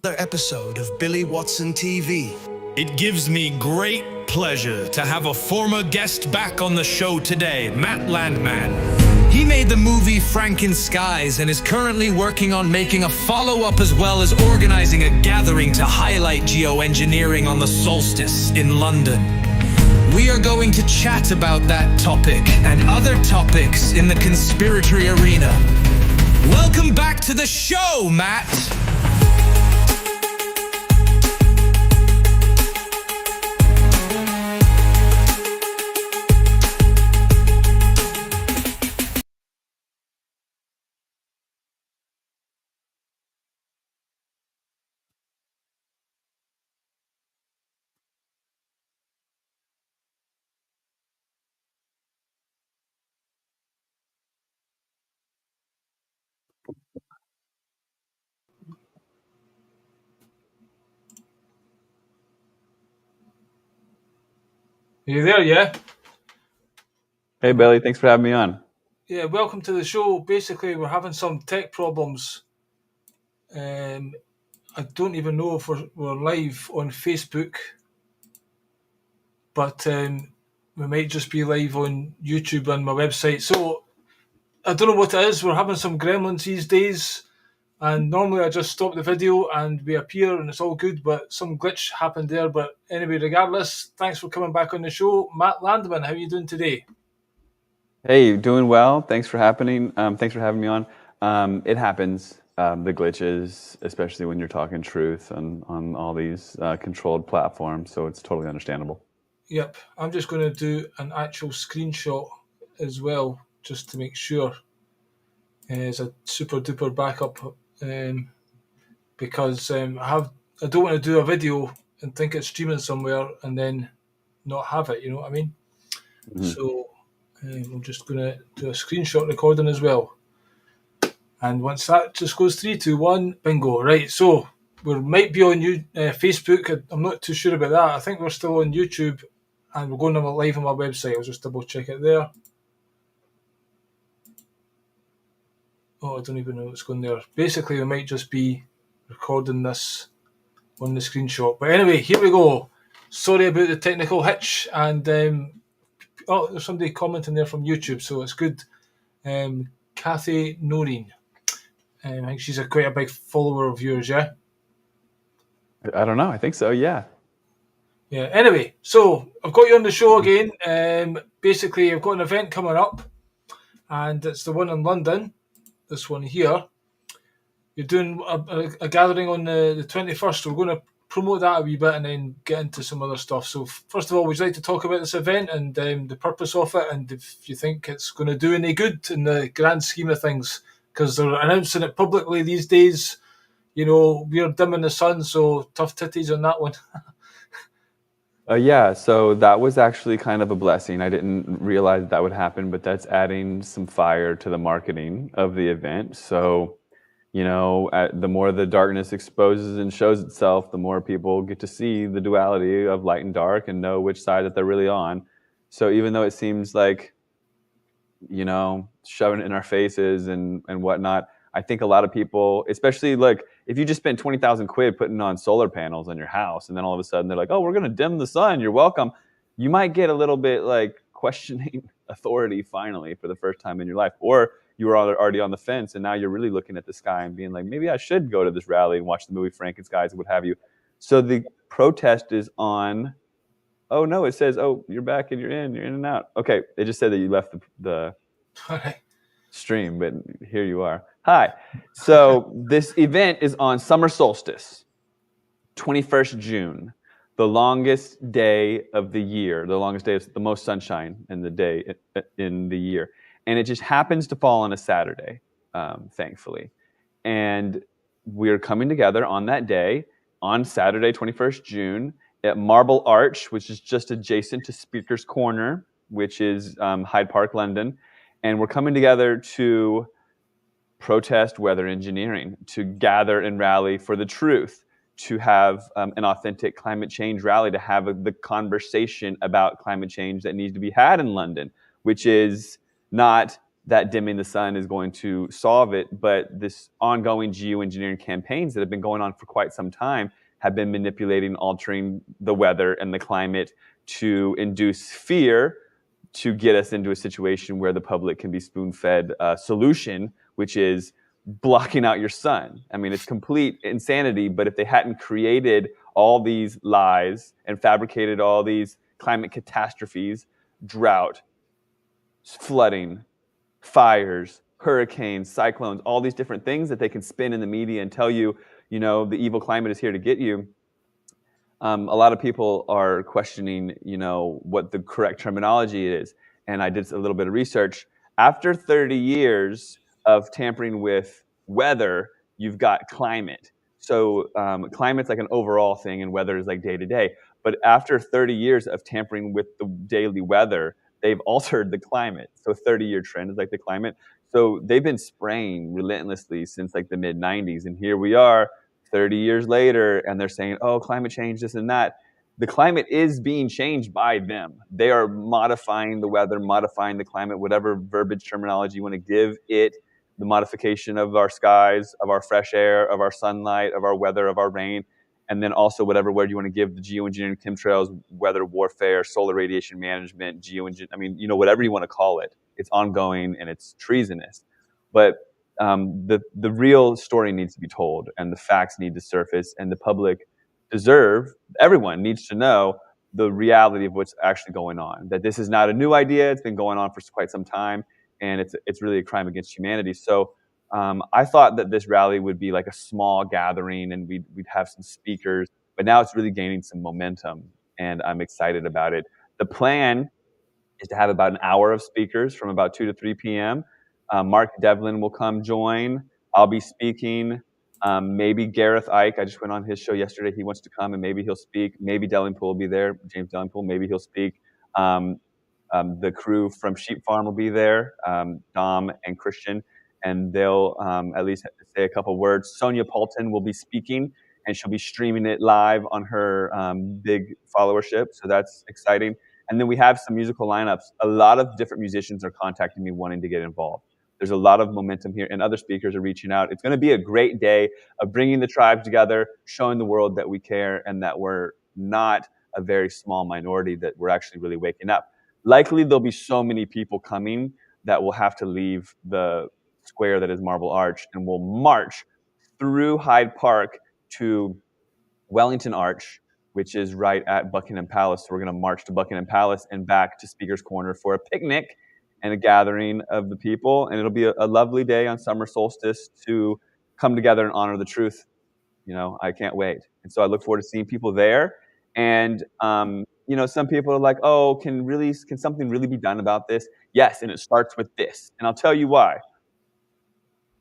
another episode of Billy Watson TV. It gives me great pleasure to have a former guest back on the show today, Matt Landman. He made the movie Frankenskies and is currently working on making a follow-up as well as organizing a gathering to highlight geoengineering on the solstice in London. We are going to chat about that topic and other topics in the conspiratory arena. Welcome back to the show, Matt! Are you there, yeah? Hey, Billy, thanks for having me on. Yeah, welcome to the show. Basically, we're having some tech problems. I don't even know if we're live on Facebook, but we might just be live on YouTube and my website. So I don't know what it is. We're having some gremlins these days, and normally I just stop the video and we appear and it's all good, but some glitch happened there. But anyway, regardless, thanks for coming back on the show. Matt Landman, how are you doing today? Hey, doing well. Thanks for Thanks for having me on. It happens, the glitches, especially when you're talking truth on all these controlled platforms. So it's totally understandable. Yep, I'm just going to do an actual screenshot as well, just to make sure. It's a super duper backup because I don't want to do a video and think it's streaming somewhere and then not have it. You know what I mean? Mm-hmm. So I'm just going to do a screenshot recording as well. And once that just goes 3, 2, 1, bingo. Right. So we might be on Facebook. I'm not too sure about that. I think we're still on YouTube. And we're going live on my website. I'll just double check it there. Oh, I don't even know what's going there. Basically, we might just be recording this on the screenshot. But anyway, here we go. Sorry about the technical hitch. And there's somebody commenting there from YouTube, so it's good. Kathy Noreen. I think she's quite a big follower of yours, yeah? I don't know. I think so, yeah. Yeah, anyway, so I've got you on the show again. Basically, I've got an event coming up, and it's the one in London, this one here. You're doing a gathering on the 21st. We're going to promote that a wee bit and then get into some other stuff. So first of all, would you like to talk about this event and the purpose of it, and if you think it's going to do any good in the grand scheme of things? Because they're announcing it publicly these days. You know, we're dim in the sun, so tough titties on that one. Yeah, so that was actually kind of a blessing. I didn't realize that would happen, but that's adding some fire to the marketing of the event. So, you know, the more the darkness exposes and shows itself, the more people get to see the duality of light and dark and know which side that they're really on. So even though it seems like, you know, shoving it in our faces and whatnot, I think a lot of people, especially like if you just spent 20,000 quid putting on solar panels on your house, and then all of a sudden they're like, oh, we're going to dim the sun, you're welcome. You might get a little bit like questioning authority finally for the first time in your life. Or you were already on the fence and now you're really looking at the sky and being like, maybe I should go to this rally and watch the movie Frankenskies and what have you. So the protest is on. Oh, no, it says, oh, you're back and you're in and out. Okay, it just said that you left the stream, but here you are. Hi. So this event is on summer solstice, 21st June, the longest day of the year, the longest day of the most sunshine in the day in the year. And it just happens to fall on a Saturday, thankfully. And we're coming together on that day, on Saturday, 21st June, at Marble Arch, which is just adjacent to Speaker's Corner, which is Hyde Park, London. And we're coming together to protest weather engineering, to gather and rally for the truth, to have an authentic climate change rally, to have the conversation about climate change that needs to be had in London, which is not that dimming the sun is going to solve it. But this ongoing geoengineering campaigns that have been going on for quite some time have been manipulating, altering the weather and the climate to induce fear, to get us into a situation where the public can be spoon-fed a solution, which is blocking out your sun. I mean, it's complete insanity, but if they hadn't created all these lies and fabricated all these climate catastrophes, drought, flooding, fires, hurricanes, cyclones, all these different things that they can spin in the media and tell you, you know, the evil climate is here to get you. A lot of people are questioning, you know, what the correct terminology is. And I did a little bit of research. After 30 years of tampering with weather, you've got climate. So climate's like an overall thing, and weather is like day to day. But after 30 years of tampering with the daily weather, they've altered the climate. So 30-year trend is like the climate. So they've been spraying relentlessly since like the mid 90s. And here we are 30 years later, and they're saying, oh, climate change, this and that. The climate is being changed by them. They are modifying the weather, modifying the climate, whatever verbiage terminology you want to give it, the modification of our skies, of our fresh air, of our sunlight, of our weather, of our rain, and then also whatever word you want to give the geoengineering, chemtrails, weather warfare, solar radiation management, geoengineering, I mean, you know, whatever you want to call it. It's ongoing and it's treasonous. But the real story needs to be told, and the facts need to surface, and the public everyone needs to know the reality of what's actually going on. That this is not a new idea; it's been going on for quite some time, and it's really a crime against humanity. So I thought that this rally would be like a small gathering, and we'd have some speakers, but now it's really gaining some momentum, and I'm excited about it. The plan is to have about an hour of speakers from about 2 to 3 p.m. Mark Devlin will come join. I'll be speaking. Maybe Gareth Ike. I just went on his show yesterday. He wants to come, and maybe he'll speak. Maybe Delingpool will be there. James Delingpool. Maybe he'll speak. The crew from Sheep Farm will be there. Dom and Christian, and they'll at least say a couple words. Sonia Paulton will be speaking, and she'll be streaming it live on her big followership. So that's exciting. And then we have some musical lineups. A lot of different musicians are contacting me wanting to get involved. There's a lot of momentum here, and other speakers are reaching out. It's going to be a great day of bringing the tribe together, showing the world that we care and that we're not a very small minority, that we're actually really waking up. Likely there'll be so many people coming that we'll have to leave the square that is Marble Arch, and we'll march through Hyde Park to Wellington Arch, which is right at Buckingham Palace. So we're going to march to Buckingham Palace and back to Speaker's Corner for a picnic and a gathering of the people. And it'll be a lovely day on summer solstice to come together and honor the truth. You know, I can't wait. And so I look forward to seeing people there. And, you know, some people are like, oh, can something really be done about this? Yes, and it starts with this. And I'll tell you why.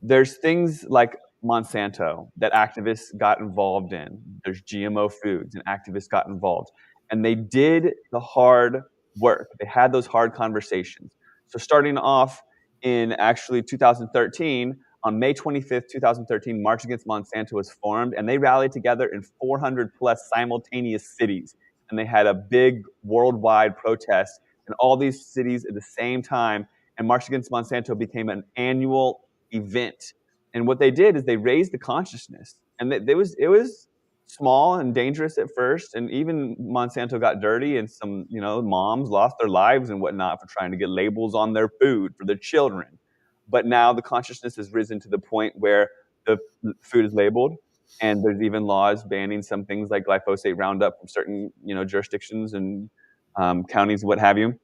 There's things like Monsanto that activists got involved in. There's GMO foods, and activists got involved. And they did the hard work. They had those hard conversations. So starting off in actually 2013, on May 25th, 2013, March Against Monsanto was formed, and they rallied together in 400 plus simultaneous cities. And they had a big worldwide protest in all these cities at the same time. And March Against Monsanto became an annual event. And what they did is they raised the consciousness. And it was small and dangerous at first. And even Monsanto got dirty, and some, you know, moms lost their lives and whatnot for trying to get labels on their food for their children. But now the consciousness has risen to the point where the food is labeled, and there's even laws banning some things like glyphosate Roundup from certain, you know, jurisdictions and counties, what have you.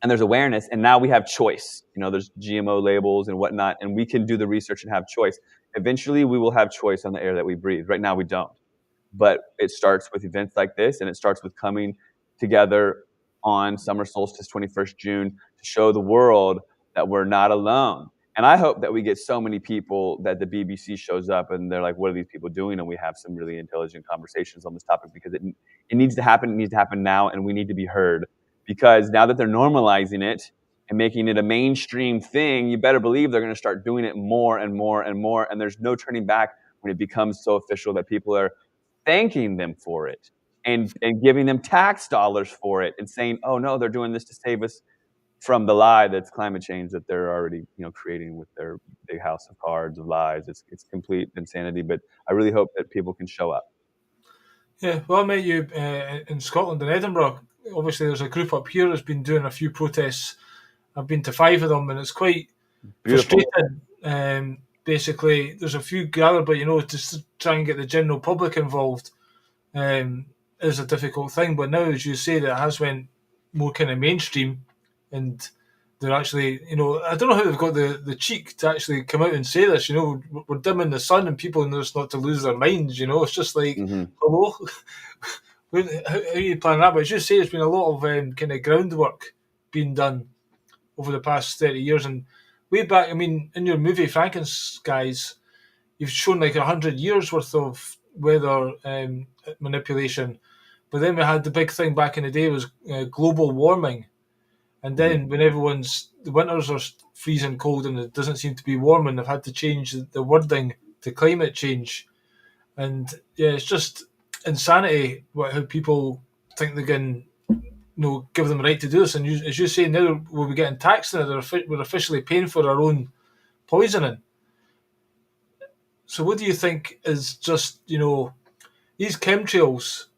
And there's awareness, and now we have choice. You know, there's GMO labels and whatnot, and we can do the research and have choice. Eventually, we will have choice on the air that we breathe. Right now, we don't. But it starts with events like this, and it starts with coming together on summer solstice, 21st June, to show the world that we're not alone. And I hope that we get so many people that the BBC shows up and they're like, what are these people doing? And we have some really intelligent conversations on this topic, because it needs to happen. It needs to happen now, and we need to be heard. Because now that they're normalizing it and making it a mainstream thing, you better believe they're going to start doing it more and more and more. And there's no turning back when it becomes so official that people are thanking them for it and giving them tax dollars for it and saying, oh, no, they're doing this to from the lie that's climate change that they're already, creating with their big house of cards of lies. It's complete insanity. But I really hope that people can show up. Yeah, well, I met you in Scotland, in Edinburgh. Obviously, there's a group up here that's been doing a few protests. I've been to 5 of them, and it's quite Beautiful. frustrating. Basically, there's a few gathered, but just to try and get the general public involved is a difficult thing. But now, as you say, that has went more kind of mainstream, and they're actually, I don't know how they've got the cheek to actually come out and say this. We're dimming the sun, and people know it's not to lose their minds. It's just like, Hmm. hello, how are you planning that? But as you say, there's been a lot of kind of groundwork being done over the past 30 years. And way back, I mean, in your movie Frankenskies, you've shown like 100 years worth of weather manipulation. But then we had the big thing back in the day was global warming. And then when the winters are freezing cold and it doesn't seem to be warming, they've had to change the wording to climate change. And yeah, it's just insanity how people think they can give them the right to do this. And as you say, now we'll be getting taxed on it. We're officially paying for our own poisoning. So what do you think is just, these chemtrails,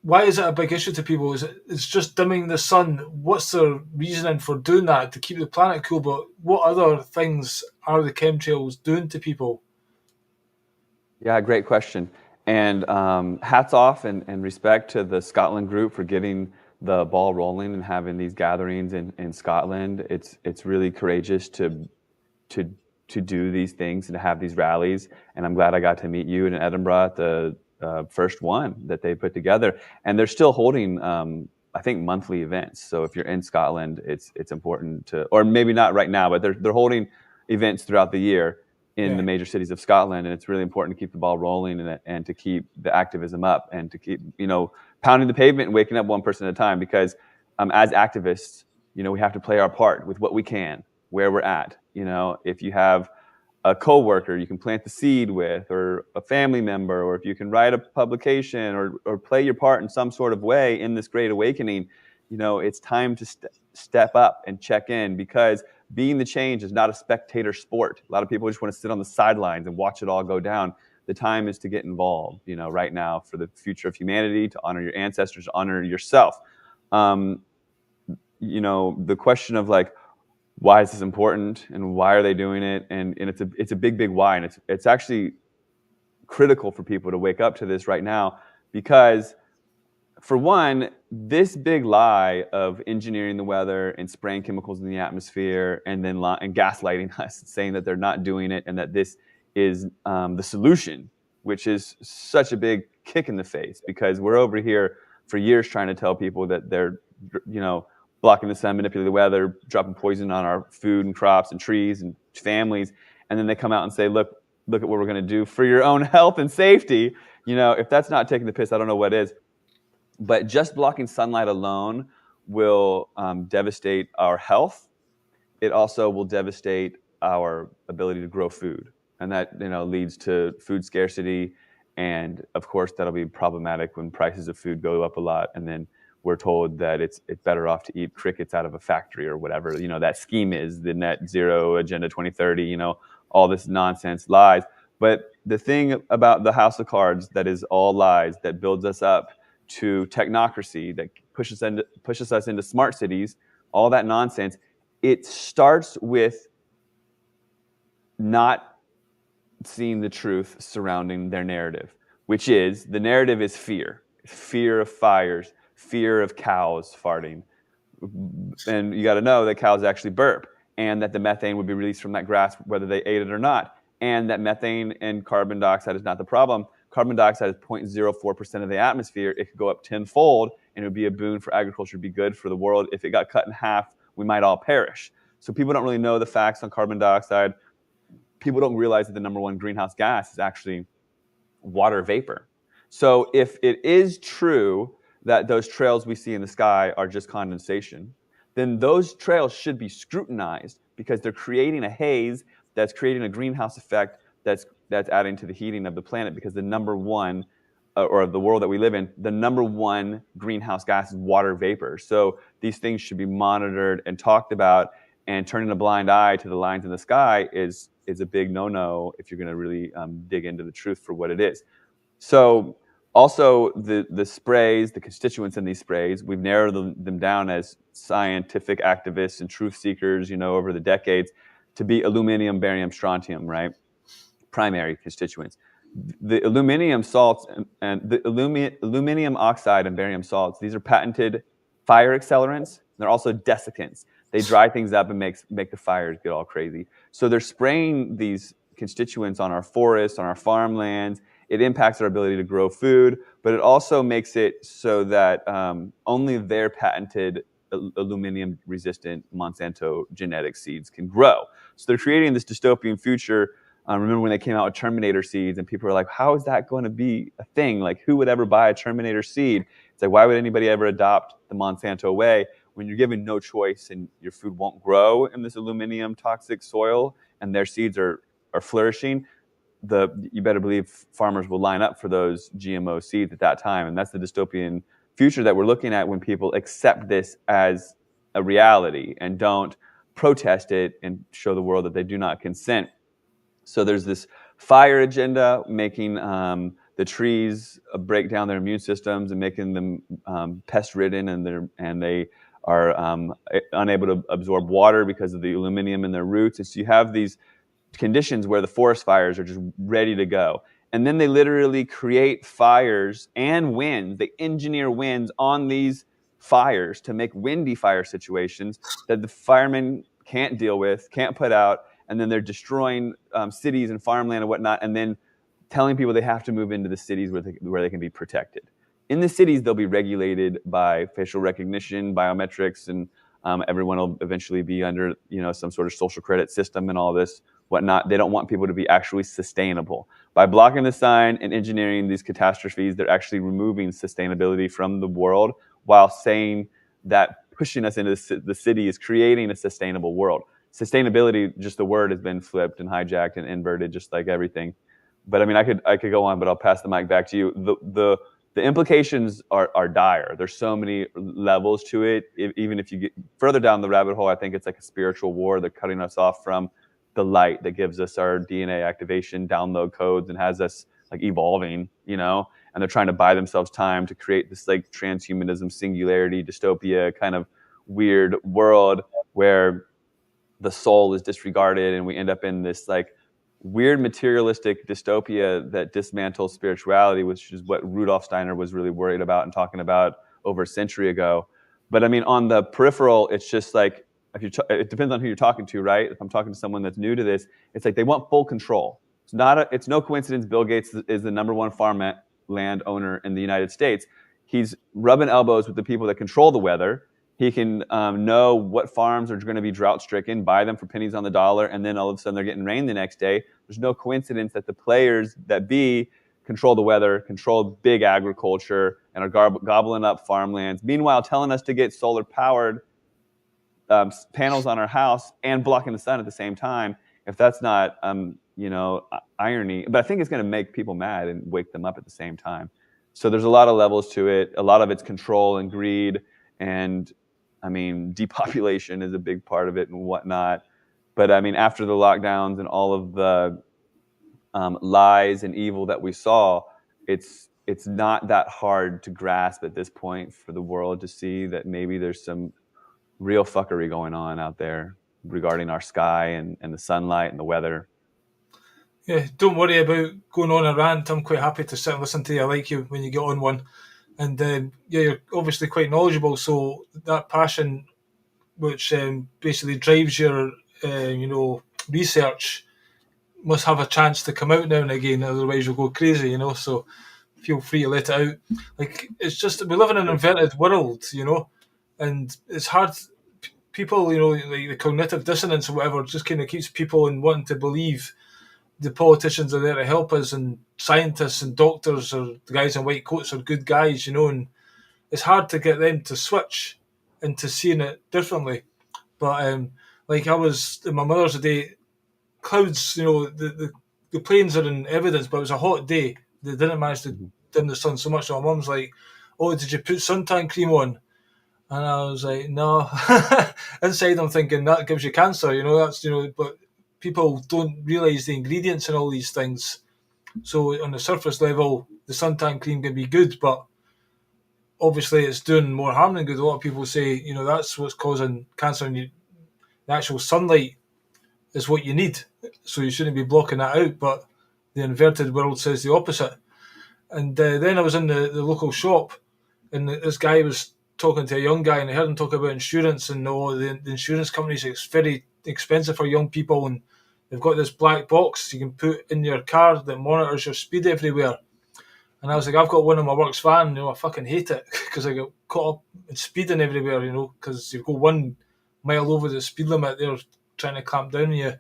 why is it a big issue to people? It's just dimming the sun. What's the reasoning for doing that to keep the planet cool? But what other things are the chemtrails doing to people? Yeah, great question. And hats off and respect to the Scotland group for getting the ball rolling and having these gatherings in Scotland. It's really courageous to do these things and to have these rallies. And I'm glad I got to meet you in Edinburgh at the first one that they put together. And they're still holding, I think, monthly events. So if you're in Scotland, it's important to, or maybe not right now, but they're holding events throughout the year in the major cities of Scotland, and it's really important to keep the ball rolling and to keep the activism up and to keep pounding the pavement and waking up one person at a time. Because as activists, we have to play our part with what we can, where we're at. If you have a coworker you can plant the seed with, or a family member, or if you can write a publication or play your part in some sort of way in this great awakening, it's time to step up and check in, because being the change is not a spectator sport. A lot of people just want to sit on the sidelines and watch it all go down. The time is to get involved, right now, for the future of humanity, to honor your ancestors, to honor yourself. The question of like, why is this important and why are they doing it? And it's a big why. And it's actually critical for people to wake up to this right now, because for one, this big lie of engineering the weather and spraying chemicals in the atmosphere and then and gaslighting us, saying that they're not doing it and that this is the solution, which is such a big kick in the face, because we're over here for years trying to tell people that they're, blocking the sun, manipulating the weather, dropping poison on our food and crops and trees and families, and then they come out and say, look at what we're going to do for your own health and safety. If that's not taking the piss, I don't know what is. But just blocking sunlight alone will devastate our health. It also will devastate our ability to grow food. And that leads to food scarcity. And of course, that'll be problematic when prices of food go up a lot. And then we're told that it's better off to eat crickets out of a factory or whatever that scheme is, the net zero agenda 2030, all this nonsense, lies. But the thing about the house of cards that is all lies, that builds us up to technocracy, that pushes us into smart cities, all that nonsense, it starts with not seeing the truth surrounding their narrative, which is, the narrative is fear of fires, fear of cows farting. And you got to know that cows actually burp, and that the methane would be released from that grass whether they ate it or not, and that methane and carbon dioxide is not the problem. Carbon dioxide is 0.04% of the atmosphere. It could go up tenfold, and it would be a boon for agriculture, be good for the world. If it got cut in half, we might all perish. So people don't really know the facts on carbon dioxide. People don't realize that the number one greenhouse gas is actually water vapor. So if it is true that those trails we see in the sky are just condensation, then those trails should be scrutinized, because they're creating a haze that's creating a greenhouse effect that's adding to the heating of the planet, because the number one or the world that we live in, the number one greenhouse gas is water vapor. So these things should be monitored and talked about. And turning a blind eye to the lines in the sky is a big no-no if you're going to really dig into the truth for what it is. So also the sprays, the constituents in these sprays, we've narrowed them down as scientific activists and truth seekers, over the decades, to be aluminum, barium, strontium, right? Primary constituents. The aluminum salts and the aluminum oxide and barium salts, these are patented fire accelerants. They're also desiccants. They dry things up and make the fires get all crazy. So they're spraying these constituents on our forests, on our farmlands. It impacts our ability to grow food, but it also makes it so that only their patented aluminum-resistant Monsanto genetic seeds can grow. So they're creating this dystopian future. Remember when they came out with Terminator seeds and people were like, how is that going to be a thing? Like, who would ever buy a Terminator seed? It's like, why would anybody ever adopt the Monsanto way when you're given no choice and your food won't grow in this aluminum toxic soil and their seeds are flourishing? You better believe farmers will line up for those GMO seeds at that time. And that's the dystopian future that we're looking at when people accept this as a reality and don't protest it and show the world that they do not consent. So there's this fire agenda, making the trees break down their immune systems and making them pest-ridden, and they are unable to absorb water because of the aluminum in their roots. And so you have these conditions where the forest fires are just ready to go. And then they literally create fires and winds. They engineer winds on these fires to make windy fire situations that the firemen can't deal with, can't put out. And then they're destroying cities and farmland and whatnot, and then telling people they have to move into the cities where they can be protected. In the cities, they'll be regulated by facial recognition, biometrics, and everyone will eventually be under some sort of social credit system and all this whatnot. They don't want people to be actually sustainable. By blocking the sun and engineering these catastrophes, they're actually removing sustainability from the world while saying that pushing us into the city is creating a sustainable world. Sustainability, just the word, has been flipped and hijacked and inverted, just like everything. But I mean, I could go on, but I'll pass the mic back to you. The implications are dire. There's so many levels to it. Even if you get further down the rabbit hole, I think it's like a spiritual war. They're cutting us off from the light that gives us our DNA activation, download codes, and has us like evolving, and they're trying to buy themselves time to create this like transhumanism, singularity, dystopia kind of weird world where the soul is disregarded and we end up in this like weird materialistic dystopia that dismantles spirituality, which is what Rudolf Steiner was really worried about and talking about over a century ago. But I mean, on the peripheral, it's just like, it depends on who you're talking to, right? If I'm talking to someone that's new to this, it's like they want full control. It's no coincidence Bill Gates is the number one farmland owner in the United States. He's rubbing elbows with the people that control the weather. He can know what farms are going to be drought stricken, buy them for pennies on the dollar, and then all of a sudden they're getting rain the next day. There's no coincidence that the players that be control the weather, control big agriculture, and are gobbling up farmlands. Meanwhile, telling us to get solar-powered panels on our house and blocking the sun at the same time. If that's not, irony, but I think it's going to make people mad and wake them up at the same time. So there's a lot of levels to it. A lot of it's control and greed, and I mean, depopulation is a big part of it and whatnot. But I mean, after the lockdowns and all of the lies and evil that we saw, it's not that hard to grasp at this point for the world to see that maybe there's some real fuckery going on out there regarding our sky and the sunlight and the weather. Yeah, don't worry about going on a rant. I'm quite happy to sit and listen to you. I like you when you get on one. And you're obviously quite knowledgeable, so that passion, which basically drives your, research, must have a chance to come out now and again. Otherwise, you'll go crazy, So feel free to let it out. Like, it's just we live in an invented world, and it's hard. People, like the cognitive dissonance or whatever, just kind of keeps people in wanting to believe the politicians are there to help us, and scientists and doctors or the guys in white coats are good guys, and it's hard to get them to switch into seeing it differently. But like I was in my mother's today, clouds, the planes are in evidence, but it was a hot day. They didn't manage to in the sun so much. My mum's like, "Oh, did you put suntan cream on?" And I was like, "No." Inside, I'm thinking that gives you cancer. That's but people don't realise the ingredients in all these things. So on the surface level, the suntan cream can be good, but obviously it's doing more harm than good. A lot of people say, that's what's causing cancer, and the actual sunlight is what you need. So you shouldn't be blocking that out. But the inverted world says the opposite. And then I was in the local shop, and this guy was talking to a young guy, and I heard him talk about insurance, and the insurance companies, it's very expensive for young people, and they've got this black box you can put in your car that monitors your speed everywhere. And I was like, I've got one in my works van, I fucking hate it because I get caught up in speeding everywhere, because you go 1 mile over the speed limit, they're trying to clamp down on you.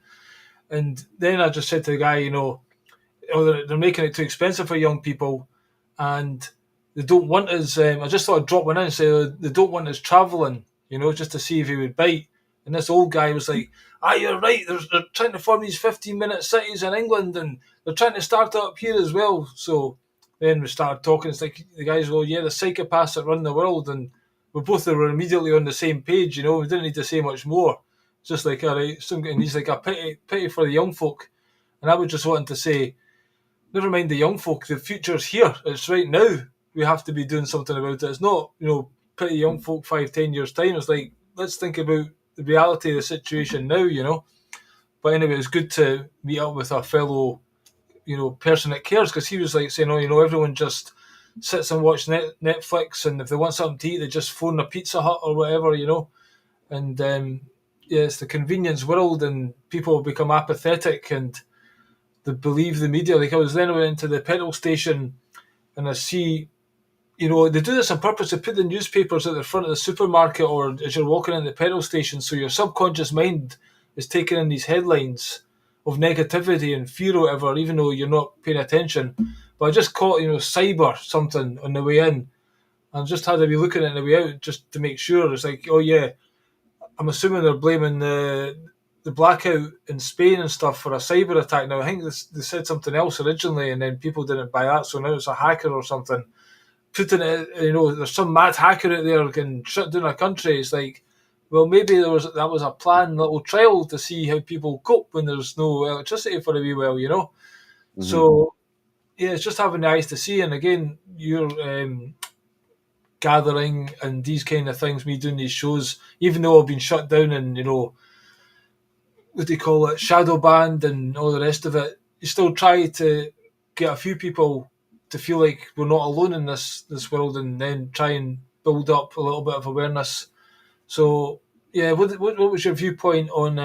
And then I just said to the guy, they're making it too expensive for young people, and they don't want us. I just thought I'd drop one in and say they don't want us travelling, just to see if he would bite. And this old guy was like, you're right. They're trying to form these 15-minute cities in England, and they're trying to start it up here as well. So then we started talking. It's like the guys, well, yeah, the psychopaths that run the world, and we both were immediately on the same page. We didn't need to say much more. It's just like, all right, and he's like, a pity for the young folk. And I was just wanting to say, never mind the young folk, the future's here. It's right now. We have to be doing something about it. It's not, pity young folk 5-10 years time. It's like, let's think about the reality of the situation now. But anyway, it's good to meet up with a fellow, person that cares, because he was like saying, everyone just sits and watch Netflix, and if they want something to eat, they just phone a Pizza Hut or whatever, And yeah, it's the convenience world, and people become apathetic and they believe the media. Like I was then went into the petrol station, and I see, they do this on purpose. They put the newspapers at the front of the supermarket or as you're walking in the petrol station, so your subconscious mind is taking in these headlines of negativity and fear or whatever, even though you're not paying attention. But I just caught, cyber something on the way in. I just had to be looking at it on the way out just to make sure. It's like, oh yeah, I'm assuming they're blaming the blackout in Spain and stuff for a cyber attack. Now I think they said something else originally, and then people didn't buy that, so now it's a hacker or something putting it. There's some mad hacker out there can shut down a country. It's like, well, maybe that was a planned little trial to see how people cope when there's no electricity for a wee while. Mm-hmm. So yeah, it's just having the eyes to see. And again, you're gathering and these kind of things, me doing these shows, even though I've been shut down and what do you call it, shadow banned and all the rest of it, you still try to get a few people to feel like we're not alone in this world, and then try and build up a little bit of awareness. So yeah, what was your viewpoint on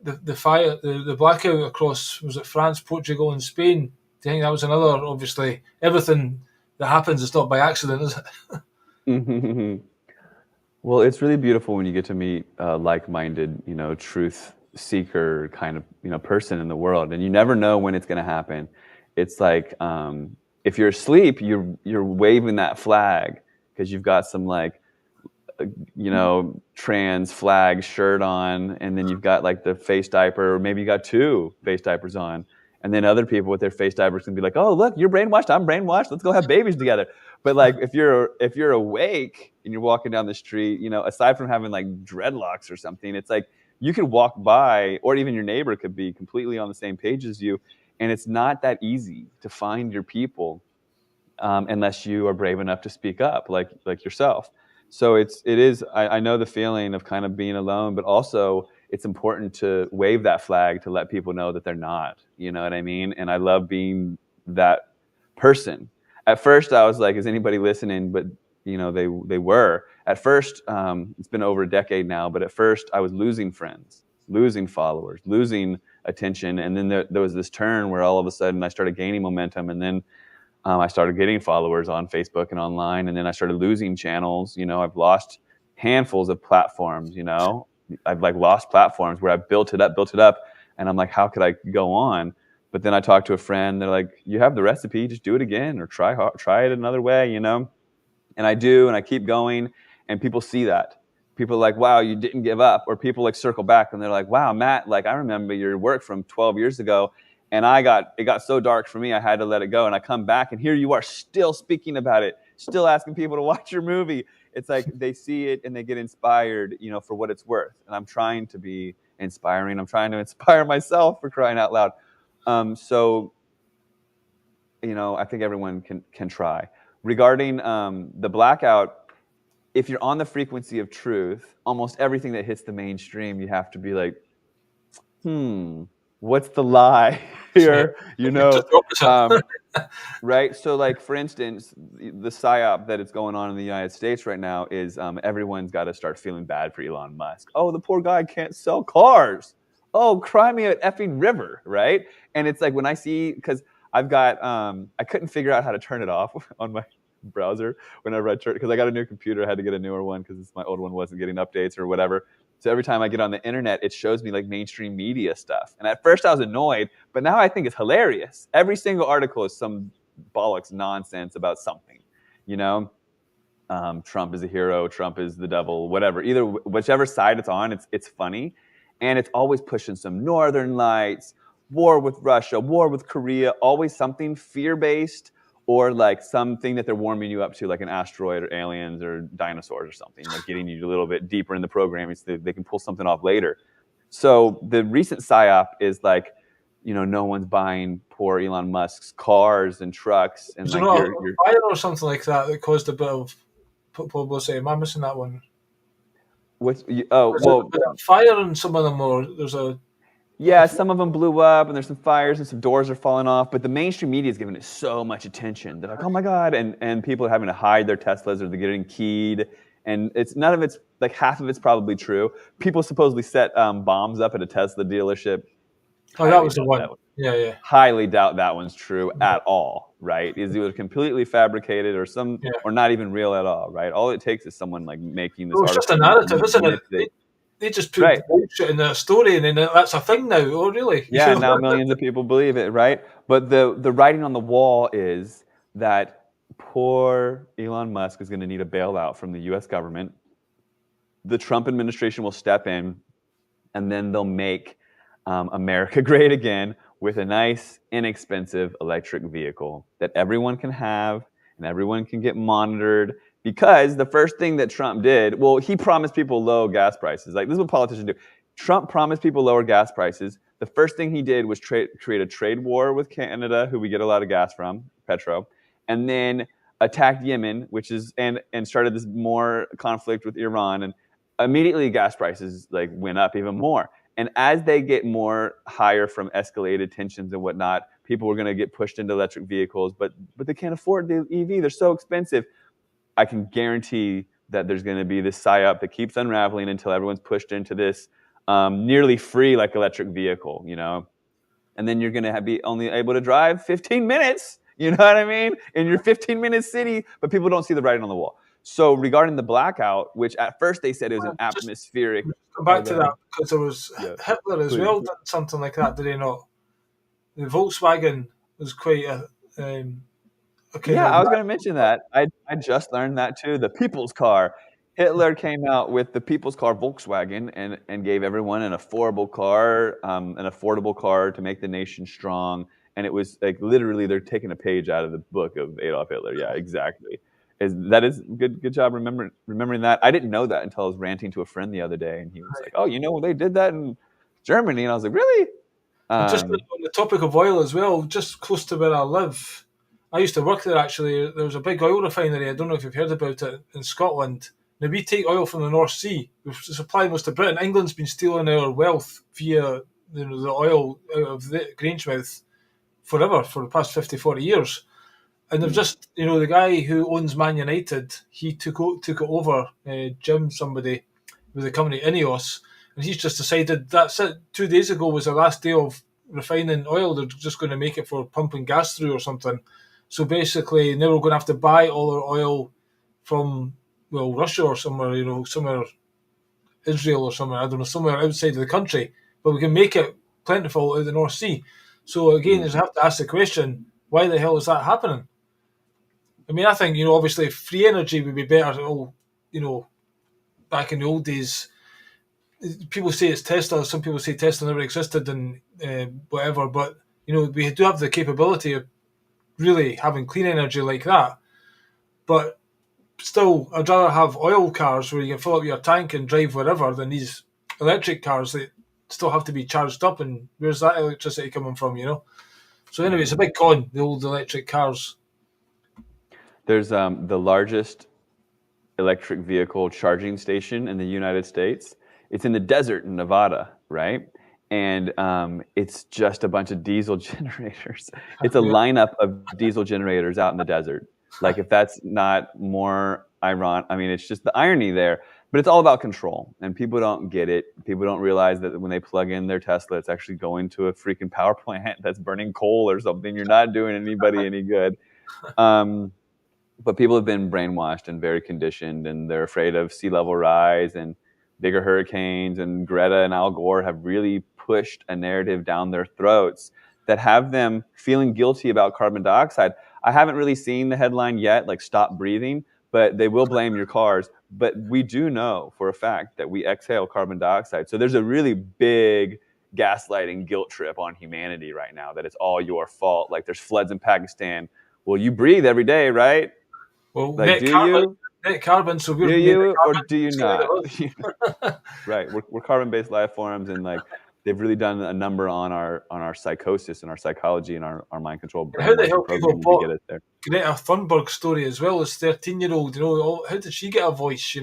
the fire, the blackout across, was it France, Portugal and Spain? Do you think that was another, obviously everything that happens is not by accident, is it? Well, it's really beautiful when you get to meet a like-minded, truth seeker kind of, person in the world, and you never know when it's going to happen. It's like if you're asleep, you're waving that flag because you've got some trans flag shirt on, and then you've got like the face diaper, or maybe you got 2 face diapers on, and then other people with their face diapers can be like, oh look, you're brainwashed, I'm brainwashed, let's go have babies together. But like if you're awake and you're walking down the street, aside from having like dreadlocks or something, it's like you could walk by, or even your neighbor could be completely on the same page as you, and it's not that easy to find your people unless you are brave enough to speak up, like yourself. So it is. I know the feeling of kind of being alone, but also it's important to wave that flag to let people know that they're not. You know what I mean? And I love being that person. At first, I was like, "Is anybody listening?" But they were. At first, it's been over a decade now. But at first, I was losing friends, losing followers, losing attention, and then there was this turn where all of a sudden I started gaining momentum, and then I started getting followers on Facebook and online, and then I started losing channels. I've lost handfuls of platforms. I've lost platforms where I built it up, and I'm like, how could I go on? But then I talked to a friend. They're like, you have the recipe, just do it again, or try it another way. And I do, and I keep going, and people see that. People are like, wow, you didn't give up. Or people circle back and they're like, wow, Matt, I remember your work from 12 years ago, And it got so dark for me, I had to let it go. And I come back, and here you are still speaking about it, still asking people to watch your movie. It's like they see it and they get inspired, for what it's worth. And I'm trying to be inspiring. I'm trying to inspire myself, for crying out loud. So, I think everyone can try. Regarding the blackout, if you're on the frequency of truth, almost everything that hits the mainstream, you have to be like, what's the lie here? Just the opposite. Right? So, like, for instance, the psyop that is going on in the United States right now is everyone's got to start feeling bad for Elon Musk. Oh, the poor guy can't sell cars. Oh, cry me an effing river, right? And it's like when I see, because I've got, I couldn't figure out how to turn it off on my browser whenever I turn, because I got a new computer, I had to get a newer one because my old one wasn't getting updates or whatever. So every time I get on the internet, it shows me like mainstream media stuff. And at first I was annoyed, but now I think it's hilarious. Every single article is some bollocks nonsense about something, Trump is a hero, Trump is the devil, whatever. Either whichever side it's on, it's funny, and it's always pushing some northern lights, war with Russia, war with Korea, always something fear-based or like something that they're warming you up to, like an asteroid or aliens or dinosaurs or something, like getting you a little bit deeper in the programming so they can pull something off later. So the recent psyop is like, no one's buying poor Elon Musk's cars and trucks, and Was like there not you're a fire or something like that caused a bit of publicity? Am I missing that one? oh well. Was it fire in some of them, or there's a Yeah, some of them blew up, and there's some fires, and some doors are falling off. But the mainstream media is giving it so much attention. They're like, "Oh my god!" And people are having to hide their Teslas, or they're getting keyed. And it's none of it's like half of it's probably true. People supposedly set bombs up at a Tesla dealership. Oh, that was the one. Yeah. Highly doubt that one's true at all. Right? Is either completely fabricated or or not even real at all. Right? All it takes is someone like making this. Well, it's just a narrative, isn't it? They just put bullshit in their story, and then that's a thing now. Oh, really? Yeah, now millions of people believe it, right? But the writing on the wall is that poor Elon Musk is going to need a bailout from the U.S. government. The Trump administration will step in, and then they'll make America great again with a nice, inexpensive electric vehicle that everyone can have and everyone can get monitored. Because the first thing that Trump did, well, he promised people low gas prices. Like, this is what politicians do. Trump promised people lower gas prices. The first thing he did was create a trade war with Canada, who we get a lot of gas from, petro, and then attacked Yemen, and started this more conflict with Iran, and immediately gas prices like went up even more. And as they get more higher from escalated tensions and whatnot, people were going to get pushed into electric vehicles, but they can't afford the EV. They're so expensive. I can guarantee that there's going to be this psyop that keeps unraveling until everyone's pushed into this nearly free like electric vehicle, and then you're going to be only able to drive 15 minutes, you know what I mean, in your 15-minute city, but people don't see the writing on the wall. So regarding the blackout, which at first they said it was an atmospheric. Come back to that, because there was Hitler as well did something like that, did he not? The Volkswagen was quite a. I was going to mention that. I just learned that too. The people's car. Hitler came out with the people's car, Volkswagen, and gave everyone an affordable car to make the nation strong. And it was like literally they're taking a page out of the book of Adolf Hitler. Yeah, exactly. That is good job remembering that. I didn't know that until I was ranting to a friend the other day, and he was like, "Oh, they did that in Germany," and I was like, "Really?" Just on the topic of oil as well, just close to where I live. I used to work there, actually. There was a big oil refinery. I don't know if you've heard about it in Scotland. Now, we take oil from the North Sea. We supply most to Britain. England's been stealing our wealth via the oil out of the Grangemouth forever, for the past 50, 40 years. And they've just, the guy who owns Man United, he took it over, Jim somebody, with the company Ineos, and he's just decided that's it. 2 days ago was the last day of refining oil. They're just going to make it for pumping gas through or something. So basically, now we're going to have to buy all our oil from, Russia or somewhere, somewhere Israel or somewhere, I don't know, somewhere outside of the country. But we can make it plentiful out of the North Sea. So again, you have to ask the question, why the hell is that happening? I mean, I think, obviously free energy would be better. Back in the old days, people say it's Tesla. Some people say Tesla never existed and whatever. But we do have the capability of really having clean energy like that, but still, I'd rather have oil cars where you can fill up your tank and drive wherever than these electric cars that still have to be charged up. And where's that electricity coming from? So anyway, it's a big con, the old electric cars. There's the largest electric vehicle charging station in the United States. It's in the desert in Nevada, right? And it's just a bunch of diesel generators. It's a lineup of diesel generators out in the desert. Like, if that's not more ironic, I mean, it's just the irony there. But it's all about control, and people don't get it. People don't realize that when they plug in their Tesla, it's actually going to a freaking power plant that's burning coal or something. You're not doing anybody any good. But people have been brainwashed and very conditioned, and they're afraid of sea level rise and bigger hurricanes. And Greta and Al Gore have really pushed a narrative down their throats that have them feeling guilty about carbon dioxide. I haven't really seen the headline yet, like "Stop Breathing," but they will blame your cars. But we do know for a fact that we exhale carbon dioxide. So there's a really big gaslighting guilt trip on humanity right now that it's all your fault. Like, there's floods in Pakistan. Well, you breathe every day, right? Well, Like, net carbon, so we're do made you, of or carbon. do you So not? Right. We're carbon-based life forms, and like, they've really done a number on our psychosis and our psychology and our mind control And how the hell brainwashing people programming to bought get us there. Greta Thunberg's story as well as 13-year-old? How did she get a voice?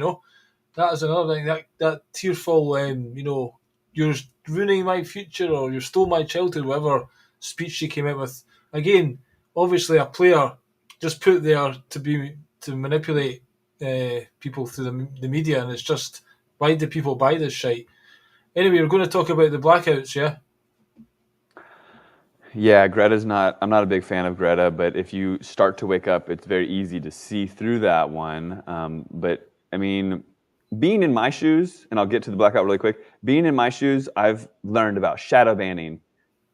That is another thing. That tearful, you're ruining my future, or you stole my childhood, whatever speech she came out with. Again, obviously a player just put there to manipulate people through the media, and it's just, why do people buy this shit? Anyway, we're going to talk about the blackouts, yeah. Yeah, I'm not a big fan of Greta, but if you start to wake up, it's very easy to see through that one. But I mean, being in my shoes, and I'll get to the blackout really quick, being in my shoes, I've learned about shadow banning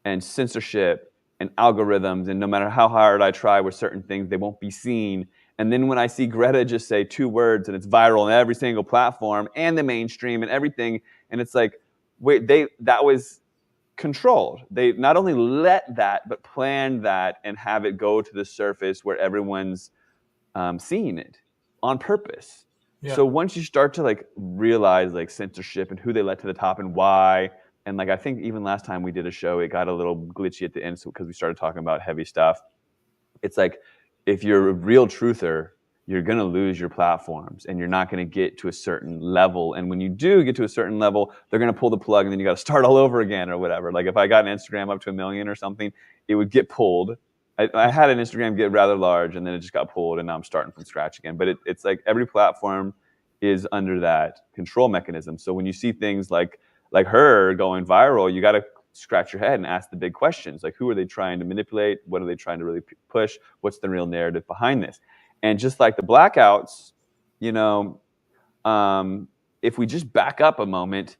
and censorship and algorithms, and no matter how hard I try with certain things, they won't be seen. And then when I see Greta just say 2 words and it's viral on every single platform and the mainstream and everything, and it's like, wait, that was controlled. They not only let that, but planned that and have it go to the surface where everyone's seeing it on purpose. Yeah. So once you start to like realize like censorship and who they let to the top and why, and like I think even last time we did a show, it got a little glitchy at the end because we started talking about heavy stuff. It's like, if you're a real truther, you're going to lose your platforms and you're not going to get to a certain level. And when you do get to a certain level, they're going to pull the plug and then you got to start all over again or whatever. Like, if I got an Instagram up to 1 million or something, it would get pulled. I had an Instagram get rather large and then it just got pulled and now I'm starting from scratch again. But it's like every platform is under that control mechanism. So when you see things like her going viral, you got to scratch your head and ask the big questions. Like, who are they trying to manipulate? What are they trying to really push? What's the real narrative behind this? And just like the blackouts, if we just back up a moment,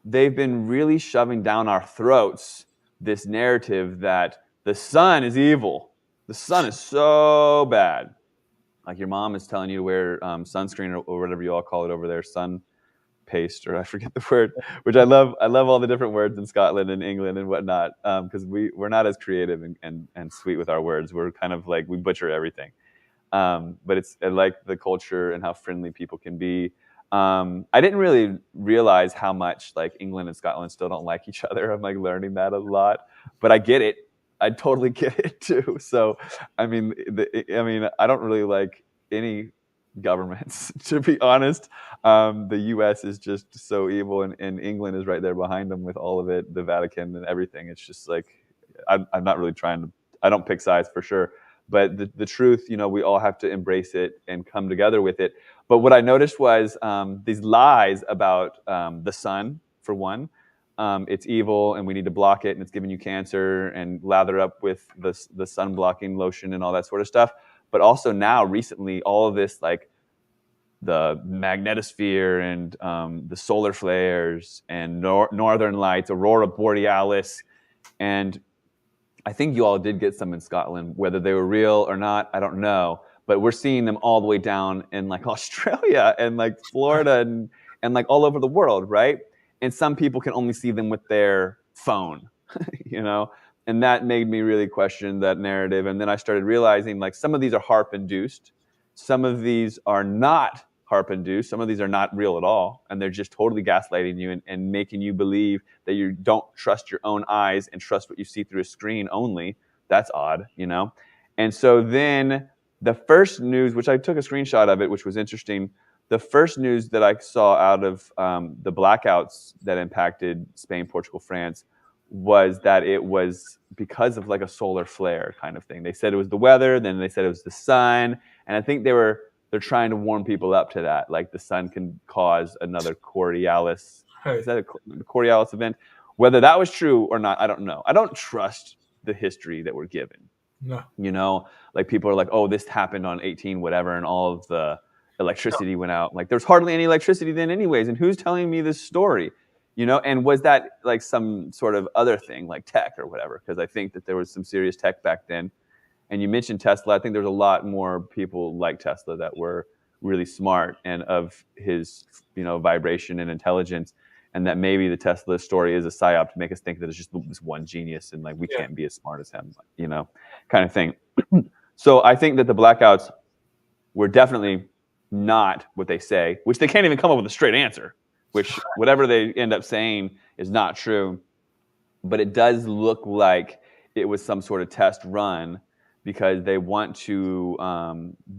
they've been really shoving down our throats this narrative that the sun is evil. The sun is so bad. Like, your mom is telling you to wear sunscreen or whatever you all call it over there, sun paste, or I forget the word, which I love all the different words in Scotland and England and whatnot, because we're not as creative and sweet with our words. We're kind of like, we butcher everything. But I like the culture and how friendly people can be. I didn't really realize how much like England and Scotland still don't like each other. I'm like learning that a lot, but I get it. I totally get it too. So, I mean, I don't really like any governments, to be honest. The U.S. is just so evil, and England is right there behind them with all of it, the Vatican and everything. It's just like, I'm not really trying to. I don't pick sides for sure. But the truth, we all have to embrace it and come together with it. But what I noticed was these lies about the sun, for one. It's evil and we need to block it and it's giving you cancer, and lather up with the sun blocking lotion and all that sort of stuff. But also now, recently, all of this, like the magnetosphere and the solar flares and northern lights, aurora borealis, and I think you all did get some in Scotland. Whether they were real or not, I don't know. But we're seeing them all the way down in like Australia and like Florida and like all over the world, right? And some people can only see them with their phone, and that made me really question that narrative. And then I started realizing, like, some of these are HARP induced, some of these are not HARP induced, some of these are not real at all, and they're just totally gaslighting you and making you believe that you don't trust your own eyes and trust what you see through a screen only. That's odd, you know? And so then the first news, which I took a screenshot of it, which was interesting, the first news that I saw out of the blackouts that impacted Spain, Portugal, France, was that it was because of like a solar flare kind of thing. They said it was the weather, then they said it was the sun, and I think they're trying to warm people up to that, like the sun can cause another Coriolis. Right. Is that a Coriolis event? Whether that was true or not, I don't know. I don't trust the history that we're given. No. You know, like people are like, oh, this happened on 18 whatever, and all of the electricity went out. Like there's hardly any electricity then anyways, and who's telling me this story? You know, and was that like some sort of other thing, like tech or whatever? Because I think that there was some serious tech back then. And you mentioned Tesla. I think there's a lot more people like Tesla that were really smart and of his, you know, vibration and intelligence, and that maybe the Tesla story is a psyop to make us think that it's just this one genius and like we can't be as smart as him, you know, kind of thing. So I think that the blackouts were definitely not what they say, which they can't even come up with a straight answer, which whatever they end up saying is not true. But it does look like it was some sort of test run because they want to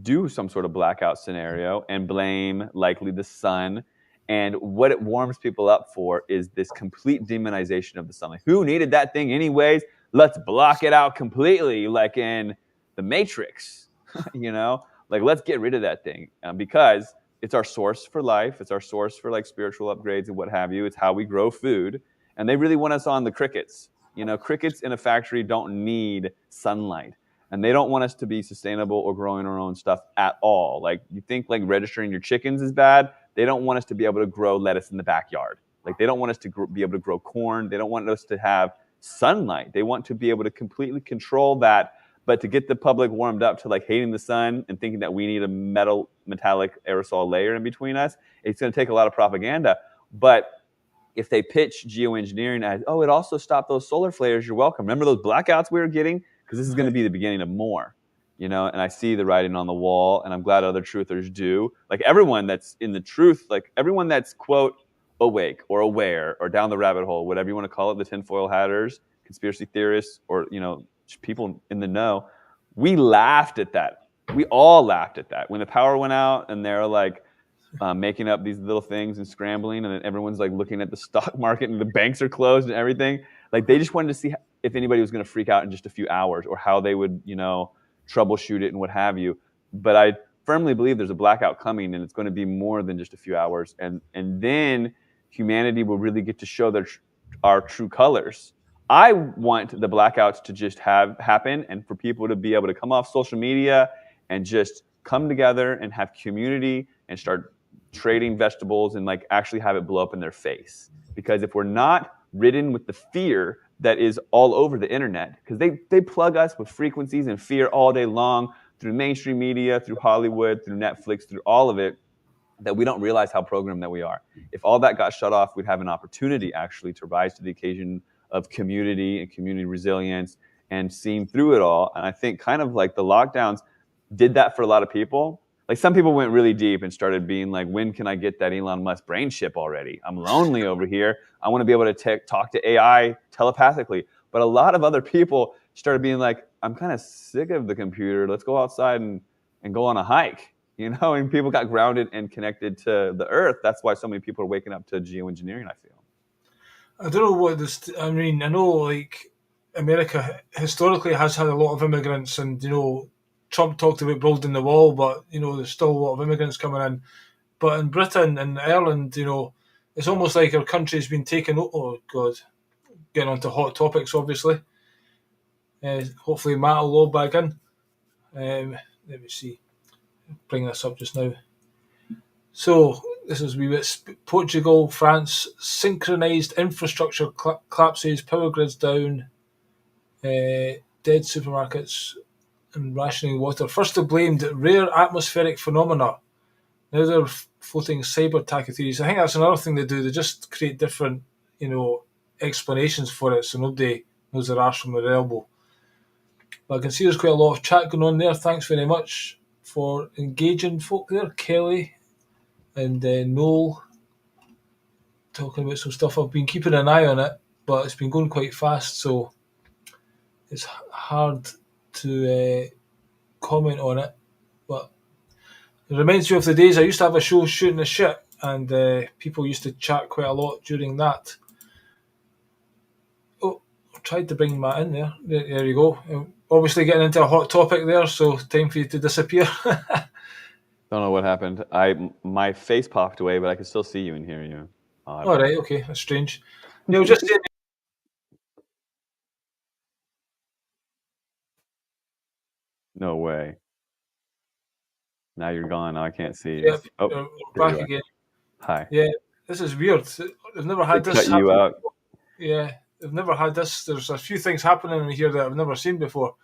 do some sort of blackout scenario and blame likely the sun. And what it warms people up for is this complete demonization of the sun. Like, who needed that thing anyways? Let's block it out completely, like in the Matrix, you know? Like, let's get rid of that thing because it's our source for life. It's our source for like spiritual upgrades and what have you. It's how we grow food. And they really want us on the crickets. You know, crickets in a factory don't need sunlight. And they don't want us to be sustainable or growing our own stuff at all. Like, you think like registering your chickens is bad. They don't want us to be able to grow lettuce in the backyard. Like, they don't want us to be able to grow corn. They don't want us to have sunlight. They want to be able to completely control that. But to get the public warmed up to like hating the sun and thinking that we need a metallic aerosol layer in between us, it's going to take a lot of propaganda. But if they pitch geoengineering as, oh, it also stopped those solar flares, you're welcome. Remember those blackouts we were getting? Because this is going to be the beginning of more, you know, and I see the writing on the wall, and I'm glad other truthers do. Like everyone that's in the truth, like everyone that's, quote, awake or aware or down the rabbit hole, whatever you want to call it, the tinfoil hatters, conspiracy theorists, or, you know, people in the know, we laughed at that. We all laughed at that. When the power went out and they're like making up these little things and scrambling, and then everyone's like looking at the stock market and the banks are closed and everything. Like they just wanted to see if anybody was going to freak out in just a few hours or how they would, you know, troubleshoot it and what have you. But I firmly believe there's a blackout coming, and it's going to be more than just a few hours. And then humanity will really get to show our true colors. I want the blackouts to just happen and for people to be able to come off social media and just come together and have community and start trading vegetables and like actually have it blow up in their face. Because if we're not ridden with the fear that is all over the internet, because they plug us with frequencies and fear all day long through mainstream media, through Hollywood, through Netflix, through all of it, that we don't realize how programmed that we are. If all that got shut off, we'd have an opportunity actually to rise to the occasion of community and community resilience and seeing through it all. And I think kind of like the lockdowns did that for a lot of people. Like some people went really deep and started being like, when can I get that Elon Musk brain chip already? I'm lonely over here. I want to be able to talk to AI telepathically. But a lot of other people started being like, I'm kind of sick of the computer. Let's go outside and go on a hike. You know, and people got grounded and connected to the earth. That's why so many people are waking up to geoengineering, I feel. I don't know what this. I mean, I know like America historically has had a lot of immigrants, and you know, Trump talked about building the wall, but you know, there's still a lot of immigrants coming in. But in Britain and Ireland, you know, it's almost like our country's been taken. Oh God, getting onto hot topics, obviously. Hopefully, Matt will load back in. Let me see. Bring this up just now. So this is Portugal, France, synchronized infrastructure collapses, power grids down, dead supermarkets, and rationing water. First they blamed rare atmospheric phenomena. Now they're floating cyber attack theories. I think that's another thing they do. They just create different, you know, explanations for it, so nobody knows their arse from their elbow. But I can see there's quite a lot of chat going on there. Thanks very much for engaging folk there. Kelly and Noel talking about some stuff. I've been keeping an eye on it, but it's been going quite fast, so it's hard to comment on it. But it reminds me of the days I used to have a show, Shooting the Shit, and people used to chat quite a lot during that. Oh, I tried to bring Matt in there. There you go. Obviously getting into a hot topic there, so time for you to disappear. Don't know what happened. My face popped away, but I can still see you and hear you. Odd. All right, okay, that's strange. No, just saying. No way. Now you're gone. Now I can't see. Yep, Oh, we're there back you are. again. Hi. Yeah, this is weird. I've never had They this cut you happen. out. Yeah, I've never had this. There's a few things happening in here that I've never seen before.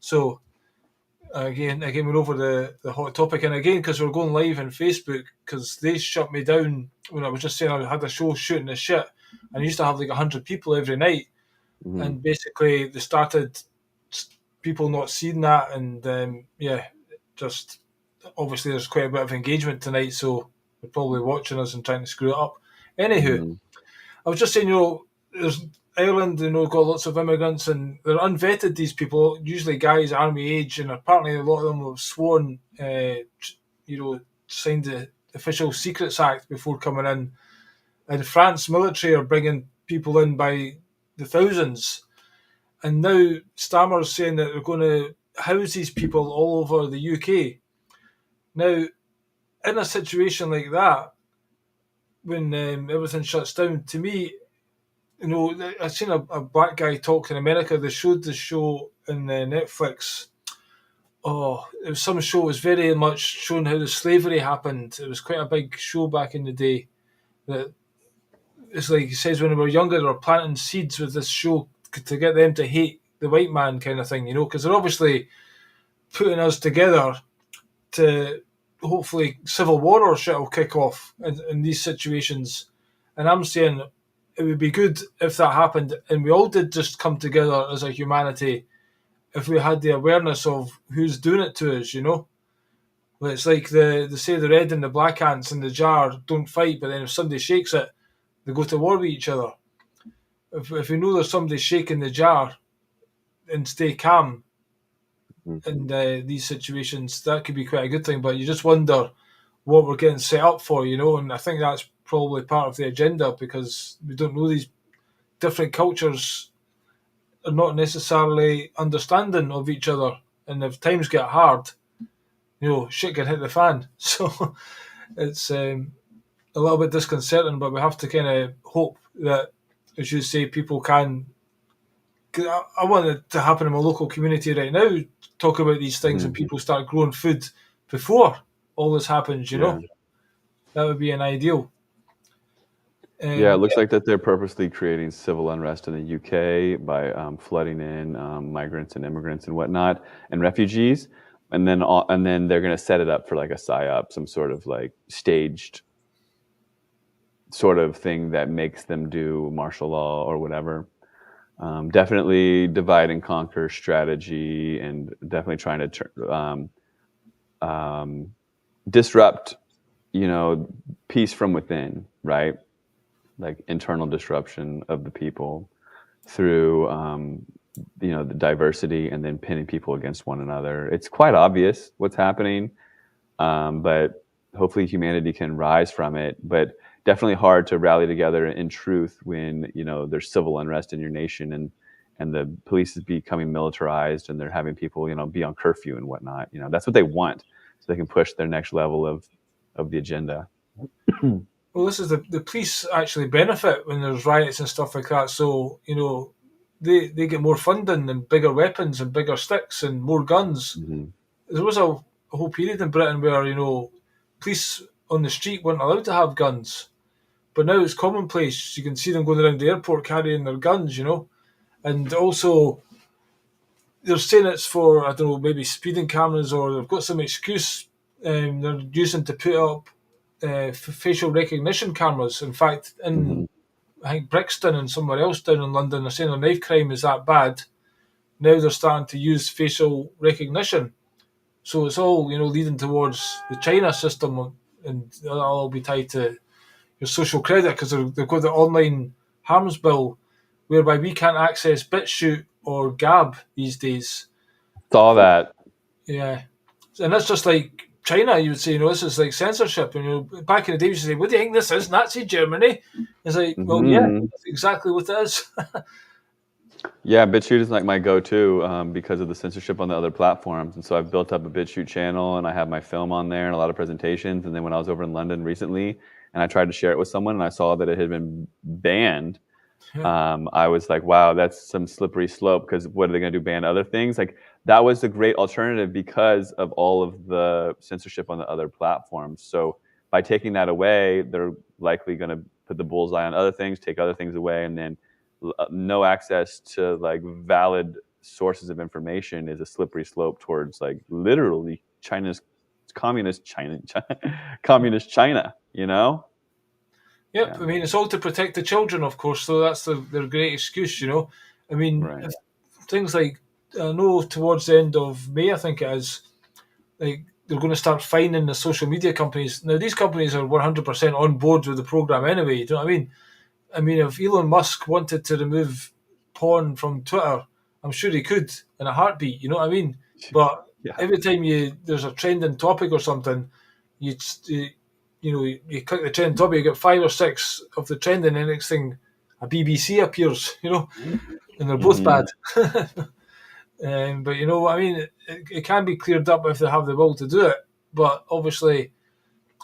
So again, we're over the hot topic, and again because we're going live on Facebook, because they shut me down when I was just saying I had a show, Shooting the Shit, and I used to have like 100 people every night, Mhm. and basically they started people not seeing that, and just obviously there's quite a bit of engagement tonight, so they're probably watching us and trying to screw it up. Anywho, Mhm. I was just saying, there's Ireland, got lots of immigrants, and they're unvetted, these people, usually guys army age, and apparently a lot of them have sworn, signed the Official Secrets Act before coming in. And France military are bringing people in by the thousands. And now Stammer's saying that they're going to house these people all over the UK. Now, in a situation like that, when everything shuts down, to me, I've seen a black guy talk in America. They showed the show in Netflix. Oh, it was some show. It was very much showing how the slavery happened. It was quite a big show back in the day. That it's like he says when they were younger, they were planting seeds with this show to get them to hate the white man, kind of thing. Because they're obviously putting us together to hopefully civil war or shit will kick off in these situations. And I'm saying it would be good if that happened and we all did just come together as a humanity if we had the awareness of who's doing it to us, Well, it's like they say the red and the black ants in the jar don't fight, but then if somebody shakes it, they go to war with each other. If we know there's somebody shaking the jar and stay calm in these situations, that could be quite a good thing. But you just wonder what we're getting set up for, and I think that's probably part of the agenda because we don't know these different cultures are not necessarily understanding of each other, and if times get hard, shit can hit the fan. So it's a little bit disconcerting, but we have to kind of hope that, as you say, people can. I want it to happen in my local community right now. Talk about these things and people start growing food before all this happens. Yeah. That would be an ideal. Yeah, it looks like that they're purposely creating civil unrest in the UK by flooding in migrants and immigrants and whatnot and refugees, and then they're going to set it up for like a psyop, some sort of like staged sort of thing that makes them do martial law or whatever. Definitely divide and conquer strategy, and definitely trying to disrupt, peace from within, right? Like internal disruption of the people through the diversity, and then pinning people against one another. It's quite obvious what's happening, but hopefully humanity can rise from it. But definitely hard to rally together in truth when there's civil unrest in your nation, and the police is becoming militarized, and they're having people be on curfew and whatnot. That's what they want, so they can push their next level of the agenda. Well, this is the police actually benefit when there's riots and stuff like that. So they get more funding and bigger weapons and bigger sticks and more guns. Mm-hmm. There was a whole period in Britain where police on the street weren't allowed to have guns, but now it's commonplace. You can see them going around the airport carrying their guns, and also they're saying it's for, I don't know, maybe speeding cameras, or they've got some excuse they're using to put up facial recognition cameras. In fact, in I think Brixton and somewhere else down in London are saying their knife crime is that bad. Now they're starting to use facial recognition. So it's all, leading towards the China system, and that'll all be tied to your social credit because they've got the online harms bill whereby we can't access BitChute or Gab these days. Saw that. Yeah. And that's just like China, you would say, this is like censorship. And, back in the day, you used to say, what do you think this is? Nazi Germany? It's like, well, yeah, that's exactly what it is. Yeah, BitChute is like my go-to because of the censorship on the other platforms. And so I've built up a BitChute channel and I have my film on there and a lot of presentations. And then when I was over in London recently and I tried to share it with someone and I saw that it had been banned, I was like, wow, that's some slippery slope because what are they going to do, ban other things? Like that was a great alternative because of all of the censorship on the other platforms. So by taking that away, they're likely going to put the bullseye on other things, take other things away, and then no access to like valid sources of information is a slippery slope towards like literally China's communist China, communist China, Yep, Yeah. I mean, it's all to protect the children, of course, so that's their great excuse, I mean, Right. things like, I know towards the end of May, I think it is, like, they're going to start fining the social media companies. Now, these companies are 100% on board with the program anyway, you know what I mean? I mean, if Elon Musk wanted to remove porn from Twitter, I'm sure he could in a heartbeat. You know what I mean? But Yeah. every time there's a trending topic or something, you click the trending topic, you get 5 or 6 of the trending, and the next thing, a BBC appears. And they're both bad. But you know what I mean? It can be cleared up if they have the will to do it. But obviously,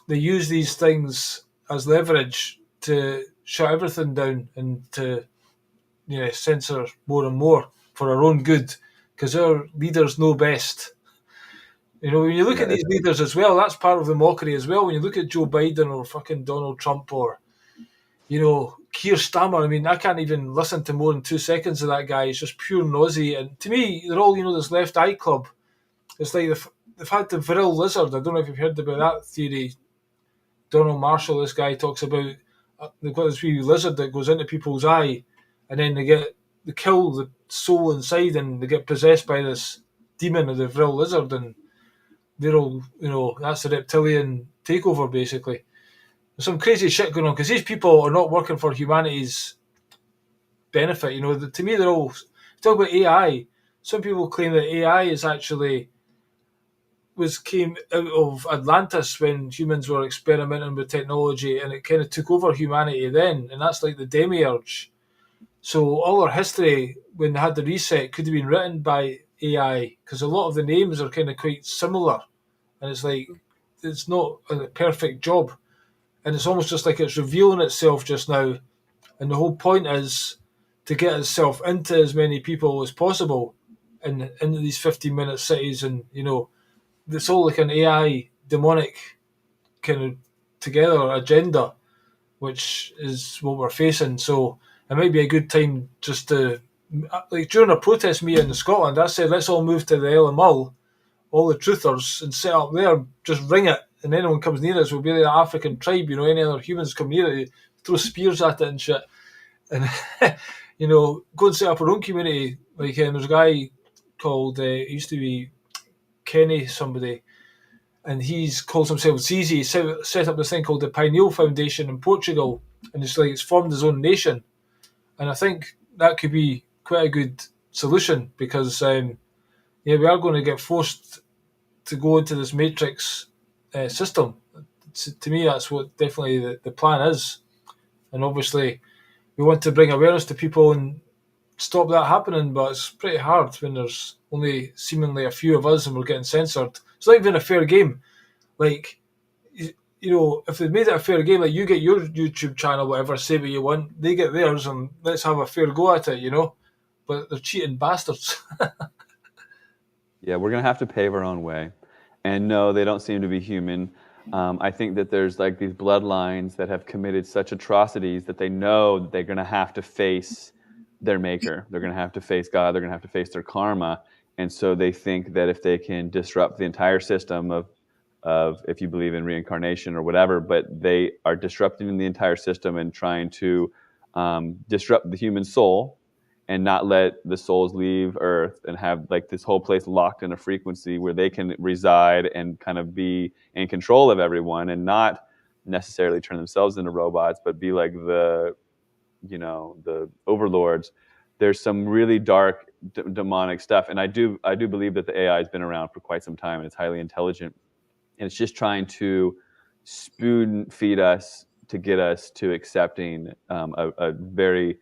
they use these things as leverage to shut everything down and to censor more and more for our own good because our leaders know best. When you look Yeah, at these leaders as well, that's part of the mockery as well. When you look at Joe Biden or fucking Donald Trump or Keir Starmer, I mean, I can't even listen to more than 2 seconds of that guy. It's just pure nausea. And to me, they're all this left eye club. It's like they've had the Vril lizard. I don't know if you've heard about that theory. Donald Marshall, this guy talks about they've got this wee lizard that goes into people's eye, and then they kill the soul inside, and they get possessed by this demon of the Vril lizard, and they're all that's the reptilian takeover basically. There's some crazy shit going on because these people are not working for humanity's benefit. To me, they're all talk about AI. Some people claim that AI is actually came out of Atlantis when humans were experimenting with technology, and it kind of took over humanity then, and that's like the demiurge. So all our history, when they had the reset, could have been written by AI because a lot of the names are kind of quite similar, and it's like it's not a perfect job, and it's almost just like it's revealing itself just now, and the whole point is to get itself into as many people as possible, and into these 15-minute cities, and it's all like an AI demonic kind of together agenda, which is what we're facing. So it might be a good time just to, like during a protest meeting in Scotland, I said, let's all move to the LML, all the truthers, and set up there, just ring it, and anyone comes near us will be like the African tribe, any other humans come near it, throw spears at it and shit. And, go and set up our own community. Like, there's a guy called, he used to be Kenny somebody, and he's calls himself Zizi. He set up this thing called the Pineal Foundation in Portugal, and it's formed his own nation. And I think that could be quite a good solution because, we are going to get forced to go into this matrix system. To me, that's what definitely the plan is. And obviously, we want to bring awareness to people and stop that happening, but it's pretty hard when there's only seemingly a few of us and we're getting censored. It's not even a fair game. Like, if they made it a fair game, like you get your YouTube channel, whatever, say what you want, they get theirs, and let's have a fair go at it, But they're cheating bastards. Yeah, we're going to have to pave our own way. And no, they don't seem to be human. I think that there's like these bloodlines that have committed such atrocities that they know that they're going to have to face their maker. They're going to have to face God. They're going to have to face their karma. And so they think that if they can disrupt the entire system of if you believe in reincarnation or whatever, but they are disrupting the entire system and trying to disrupt the human soul and not let the souls leave Earth and have like this whole place locked in a frequency where they can reside and kind of be in control of everyone and not necessarily turn themselves into robots, but be like the overlords. There's some really dark demonic stuff, and I do believe that the AI has been around for quite some time and it's highly intelligent, and it's just trying to spoon feed us to get us to accepting a very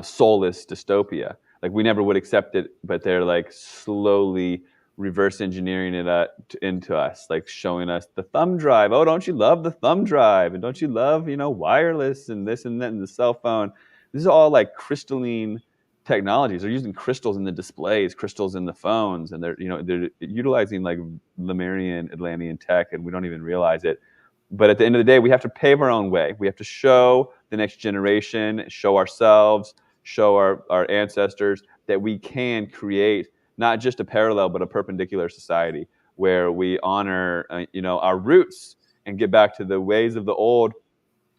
soulless dystopia. Like we never would accept it, but they're like slowly reverse engineering it into us, like showing us the thumb drive. Oh, don't you love the thumb drive? And don't you love, wireless and this and that and the cell phone? This is all like crystalline technologies. They're using crystals in the displays, crystals in the phones, and they're utilizing like Lemurian, Atlantean tech, and we don't even realize it. But at the end of the day, we have to pave our own way. We have to show the next generation, show ourselves, show our ancestors that we can create not just a parallel, but a perpendicular society where we honor, our roots and get back to the ways of the old.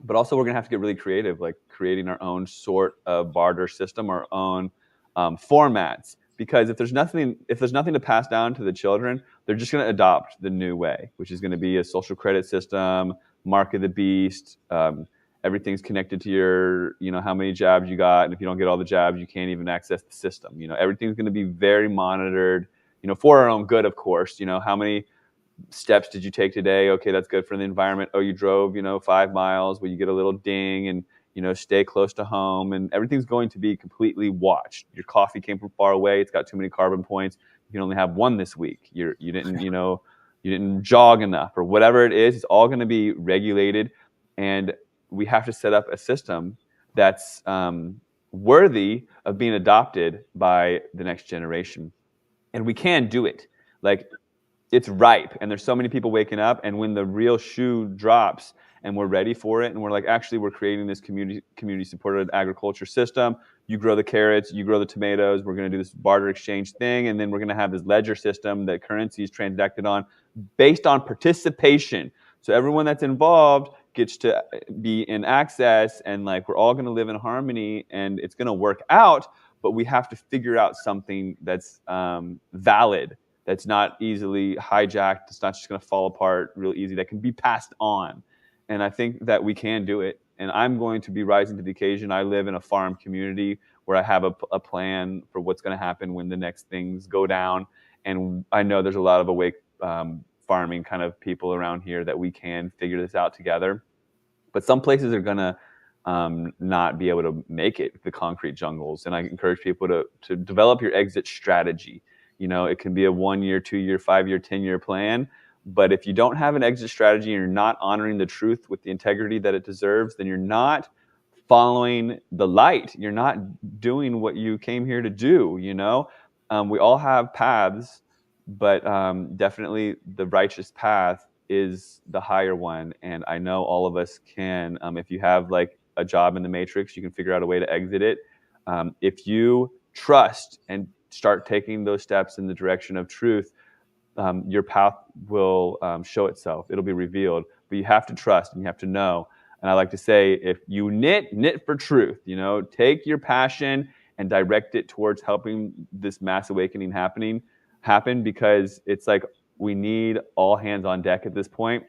But also, we're gonna have to get really creative, like creating our own sort of barter system, our own formats. Because if there's nothing to pass down to the children, they're just going to adopt the new way, which is going to be a social credit system, mark of the beast. Everything's connected to your, how many jabs you got, and if you don't get all the jabs, you can't even access the system. Everything's going to be very monitored, for our own good, of course. How many steps did you take today? Okay, that's good for the environment. Oh, you drove, 5 miles. Well, you get a little ding, and stay close to home, and everything's going to be completely watched. Your coffee came from far away. It's got too many carbon points. You can only have one this week. You didn't jog enough, or whatever it is. It's all going to be regulated, and we have to set up a system that's worthy of being adopted by the next generation. And we can do it. Like, it's ripe, and there's so many people waking up, and when the real shoe drops and we're ready for it, and we're like, actually, we're creating this community supported agriculture system. You grow the carrots, you grow the tomatoes. We're going to do this barter exchange thing, and then we're going to have this ledger system that currency is transacted on based on participation. So everyone that's involved gets to be in access, and like we're all going to live in harmony, and it's going to work out. But we have to figure out something that's valid, that's not easily hijacked. It's not just going to fall apart real easy. That can be passed on. And I think that we can do it. And I'm going to be rising to the occasion. I live in a farm community where I have a plan for what's going to happen when the next things go down. And I know there's a lot of awake farming kind of people around here that we can figure this out together. But some places are going to not be able to make it, the concrete jungles. And I encourage people to develop your exit strategy. It can be a 1 year, 2 year, 5 year, 10-year plan. But if you don't have an exit strategy and you're not honoring the truth with the integrity that it deserves, then you're not following the light. You're not doing what you came here to do. We all have paths, but definitely the righteous path is the higher one. And I know all of us can, if you have like a job in the matrix, you can figure out a way to exit it. If you trust and start taking those steps in the direction of truth, your path will show itself. It'll be revealed. But you have to trust and you have to know. And I like to say, if you knit for truth. Take your passion and direct it towards helping this mass awakening happen, because it's like we need all hands on deck at this point.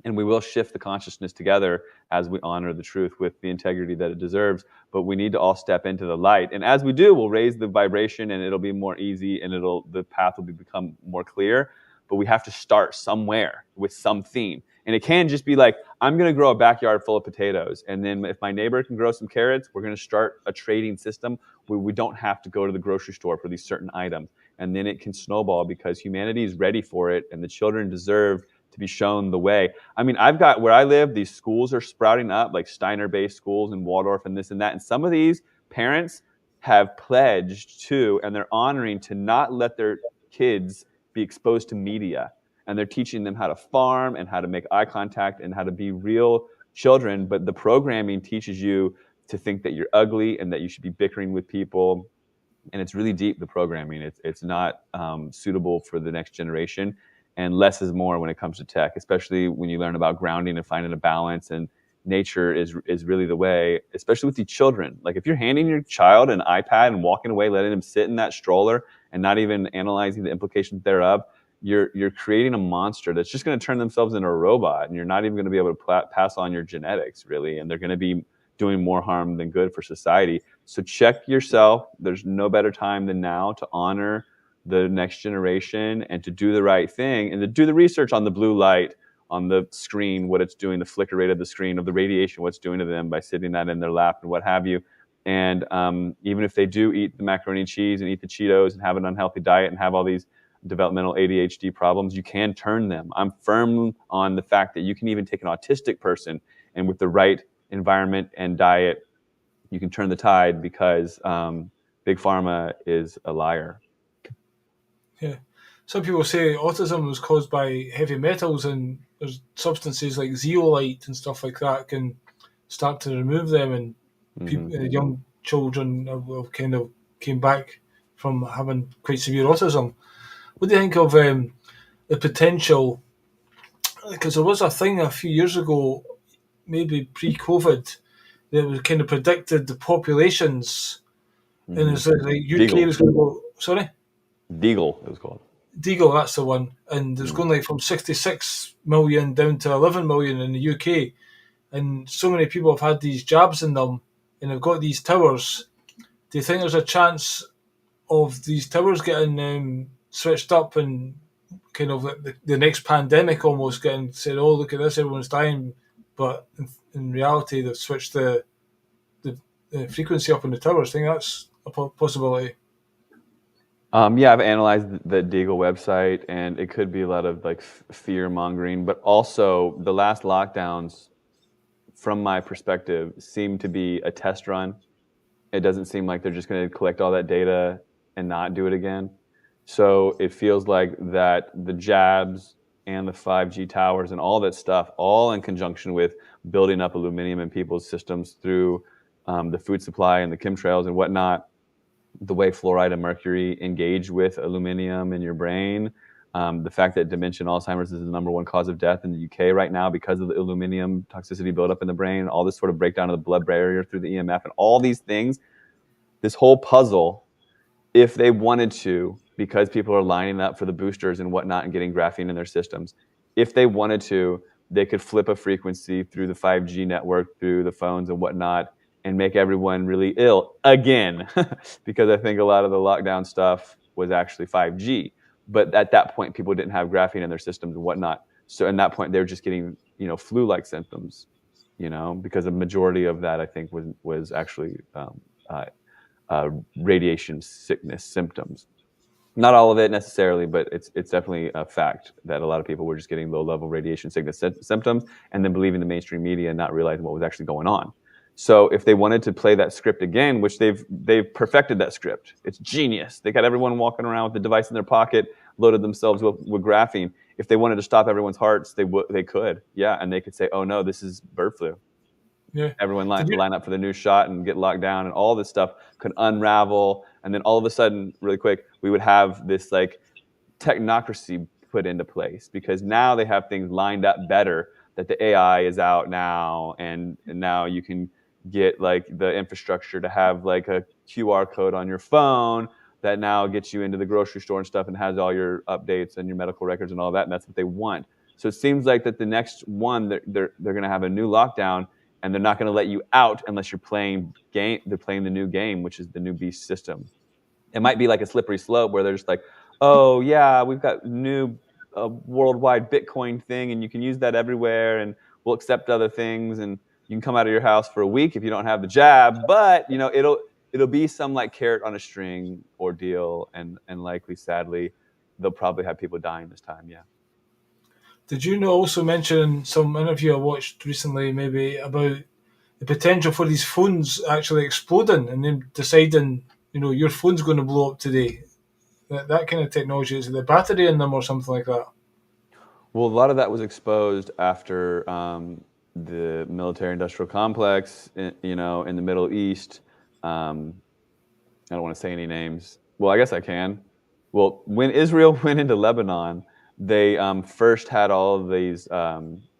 And we will shift the consciousness together as we honor the truth with the integrity that it deserves. But we need to all step into the light. And as we do, we'll raise the vibration, and it'll be more easy, and the path will become more clear. But we have to start somewhere with some theme. And it can just be like, I'm going to grow a backyard full of potatoes. And then if my neighbor can grow some carrots, we're going to start a trading system where we don't have to go to the grocery store for these certain items. And then it can snowball because humanity is ready for it, and the children deserve to be shown the way. I mean, I've got, where I live, these schools are sprouting up, like Steiner-based schools and Waldorf and this and that. And some of these parents have pledged to, and they're honoring to not let their kids be exposed to media. And they're teaching them how to farm and how to make eye contact and how to be real children. But the programming teaches you to think that you're ugly and that you should be bickering with people. And it's really deep, the programming. It's not suitable for the next generation. And less is more when it comes to tech, especially when you learn about grounding and finding a balance and nature is really the way, especially with the children. Like if you're handing your child an iPad and walking away, letting them sit in that stroller and not even analyzing the implications thereof, you're creating a monster that's just going to turn themselves into a robot, and you're not even going to be able to pass on your genetics really, and they're going to be doing more harm than good for society. So check yourself. There's no better time than now to honor the next generation and to do the right thing and to do the research on the blue light on the screen, what it's doing, the flicker rate of the screen, of the radiation, what's doing to them by sitting that in their lap and what have you. And even if they do eat the macaroni and cheese and eat the Cheetos and have an unhealthy diet and have all these developmental ADHD problems, you can turn them. I'm firm on the fact that you can even take an autistic person and with the right environment and diet, you can turn the tide because Big Pharma is a liar. Yeah. Some people say autism was caused by heavy metals, and there's substances like zeolite and stuff like that can start to remove them, and young children have kind of came back from having quite severe autism. What do you think of the potential? Because there was a thing a few years ago, maybe pre-COVID, that was kind of predicted the populations, and it's like UK was going to go. Sorry. Deagle, it was called. Deagle, that's the one. And it's going like from 66 million down to 11 million in the UK. And so many people have had these jabs in them and have got these towers. Do you think there's a chance of these towers getting switched up and kind of like the next pandemic almost getting said, oh, look at this, everyone's dying. But in reality, they've switched the frequency up in the towers. I think that's a possibility. Yeah, I've analyzed the Deagle website, and it could be a lot of like fear mongering, but also the last lockdowns, from my perspective, seem to be a test run. It doesn't seem like they're just going to collect all that data and not do it again. So it feels like that the jabs and the 5G towers and all that stuff, all in conjunction with building up aluminum in people's systems through the food supply and the chemtrails and whatnot, the way fluoride and mercury engage with aluminum in your brain, the fact that dementia and Alzheimer's is the #1 cause of death in the UK right now because of the aluminum toxicity buildup in the brain, all this sort of breakdown of the blood barrier through the EMF and all these things, this whole puzzle, if they wanted to, because people are lining up for the boosters and whatnot and getting graphene in their systems, if they wanted to, they could flip a frequency through the 5G network, through the phones and whatnot, and make everyone really ill again, because I think a lot of the lockdown stuff was actually 5G. But at that point, people didn't have graphene in their systems and whatnot. So at that point, they were just getting, flu-like symptoms, because a majority of that, I think, was actually radiation sickness symptoms. Not all of it necessarily, but it's definitely a fact that a lot of people were just getting low-level radiation sickness symptoms and then believing the mainstream media and not realizing what was actually going on. So if they wanted to play that script again, which they've perfected that script, it's genius. They got everyone walking around with the device in their pocket, loaded themselves with graphene. If they wanted to stop everyone's hearts, they could, yeah, and they could say, "Oh no, this is bird flu." Yeah. Everyone line up for the new shot and get locked down, and all this stuff could unravel, and then all of a sudden, really quick, we would have this like technocracy put into place because now they have things lined up better. That the AI is out now, and now you can get like the infrastructure to have like a QR code on your phone that now gets you into the grocery store and stuff and has all your updates and your medical records and all that, and that's what they want. So it seems like that the next one they're going to have a new lockdown, and they're not going to let you out unless you're playing game. They're playing the new game, which is the new beast system. It might be like a slippery slope where they're just like, oh yeah, we've got new worldwide Bitcoin thing, and you can use that everywhere, and we'll accept other things, and you can come out of your house for a week if you don't have the jab, but it'll be some like carrot on a string ordeal, and likely, sadly, they'll probably have people dying this time. Yeah. Did you also mention some interview I watched recently, maybe about the potential for these phones actually exploding and then deciding, your phone's going to blow up today? That kind of technology, is it the battery in them or something like that? Well, a lot of that was exposed after the military-industrial complex, in the Middle East. I don't want to say any names. Well, I guess I can. Well, when Israel went into Lebanon, they first had all of these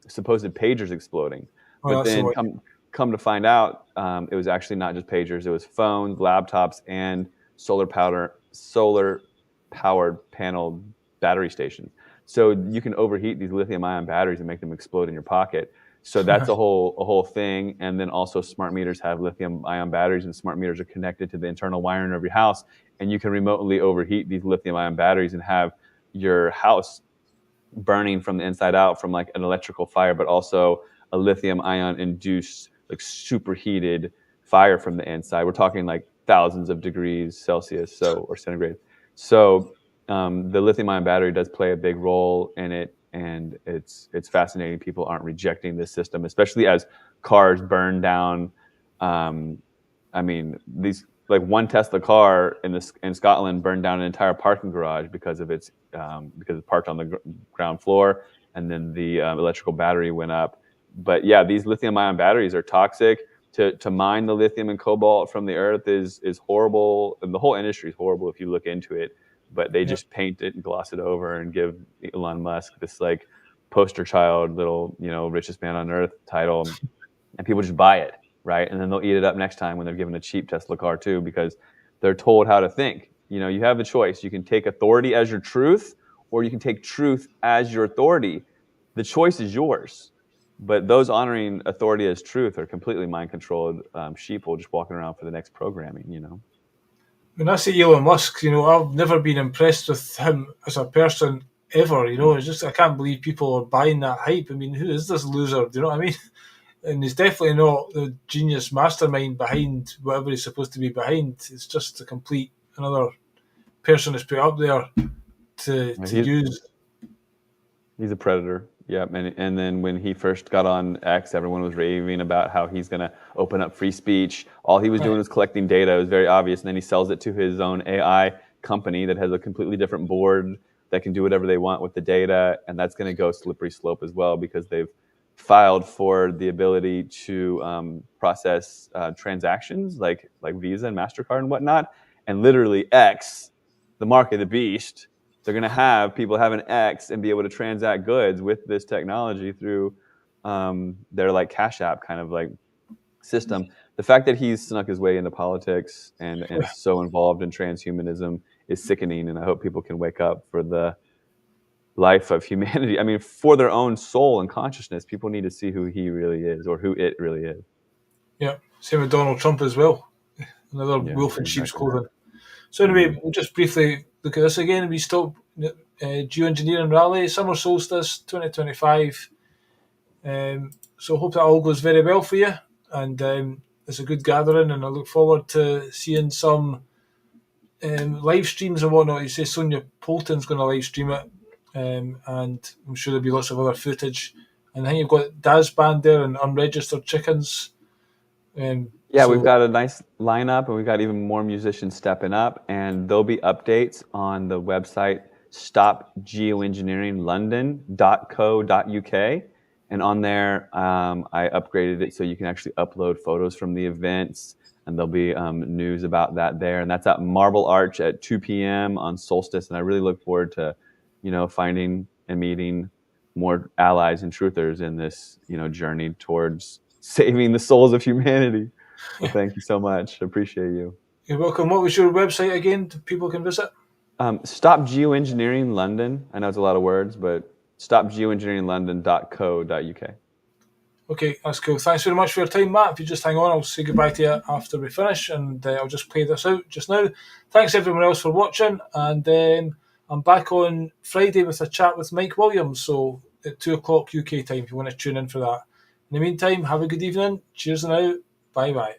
supposed pagers exploding. Oh, But that's the then one. come to find out, it was actually not just pagers; it was phones, laptops, and solar powered panel battery stations. So you can overheat these lithium ion batteries and make them explode in your pocket. So that's a whole thing. And then also smart meters have lithium ion batteries, and smart meters are connected to the internal wiring of your house, and you can remotely overheat these lithium ion batteries and have your house burning from the inside out from like an electrical fire, but also a lithium ion induced like superheated fire from the inside. We're talking like thousands of degrees Celsius, or centigrade. So the lithium ion battery does play a big role in it, and it's fascinating. People aren't rejecting this system, especially as cars burn down. Um, I mean, these like one Tesla car in Scotland burned down an entire parking garage because it's parked on the ground floor, and then the electrical battery went up. But yeah, these lithium ion batteries are toxic. To mine the lithium and cobalt from the earth is horrible, and the whole industry is horrible if you look into it. But they Yeah. just paint it and gloss it over and give Elon Musk this like poster child, little richest man on earth title, and people just buy it, right? And then they'll eat it up next time when they're given a cheap Tesla car too, because they're told how to think. You have a choice. You can take authority as your truth, or you can take truth as your authority. The choice is yours. But those honoring authority as truth are completely mind-controlled sheeple just walking around for the next programming. When I say Elon Musk, I've never been impressed with him as a person ever. It's just I can't believe people are buying that hype. I mean, who is this loser? Do you know what I mean? And he's definitely not the genius mastermind behind whatever he's supposed to be behind. It's just a complete another person that's put up there to He's use. He's a predator. Yeah, and then when he first got on X, everyone was raving about how he's going to open up free speech. All he was doing was collecting data. It was very obvious. And then he sells it to his own AI company that has a completely different board that can do whatever they want with the data. And that's going to go slippery slope as well, because they've filed for the ability to process transactions like Visa and MasterCard and whatnot. And literally X, the mark of the beast, they're going to have people have an X and be able to transact goods with this technology through their like Cash App kind of like system. The fact that he's snuck his way into politics and is so involved in transhumanism is sickening, and I hope people can wake up for the life of humanity. I mean, for their own soul and consciousness, people need to see who he really is, or who it really is. Yeah, same with Donald Trump as well. Another Yeah, wolf in sheep's exactly. clothing. So anyway, we'll just briefly look at this again. We stop geo-engineering rally, summer solstice 2025. So I hope that all goes very well for you, and it's a good gathering, and I look forward to seeing some live streams and whatnot. You say Sonia Polton's going to live stream it, and I'm sure there'll be lots of other footage. And I think you've got Daz Band there and Unregistered Chickens. Yeah, we've So got a nice lineup, and we've got even more musicians stepping up, and there'll be updates on the website stopgeoengineeringlondon.co.uk. And on there, I upgraded it so you can actually upload photos from the events, and there'll be news about that there. And that's at Marble Arch at 2 p.m. on Solstice. And I really look forward to, finding and meeting more allies and truthers in this, journey towards saving the souls of humanity. So thank you so much. I appreciate you. you're welcome. What was your website again? People can visit. Stop Geoengineering London. I know it's a lot of words, but stopgeoengineeringlondon.co.uk. Okay, that's cool. Thanks very much for your time, Matt. If you just hang on, I'll say goodbye to you after we finish, and I'll just play this out just now. Thanks everyone else for watching, and I'm back on Friday with a chat with Mike Williams, so at 2 o'clock UK time if you want to tune in for that. In the meantime, have a good evening. Cheers now. Bye-bye.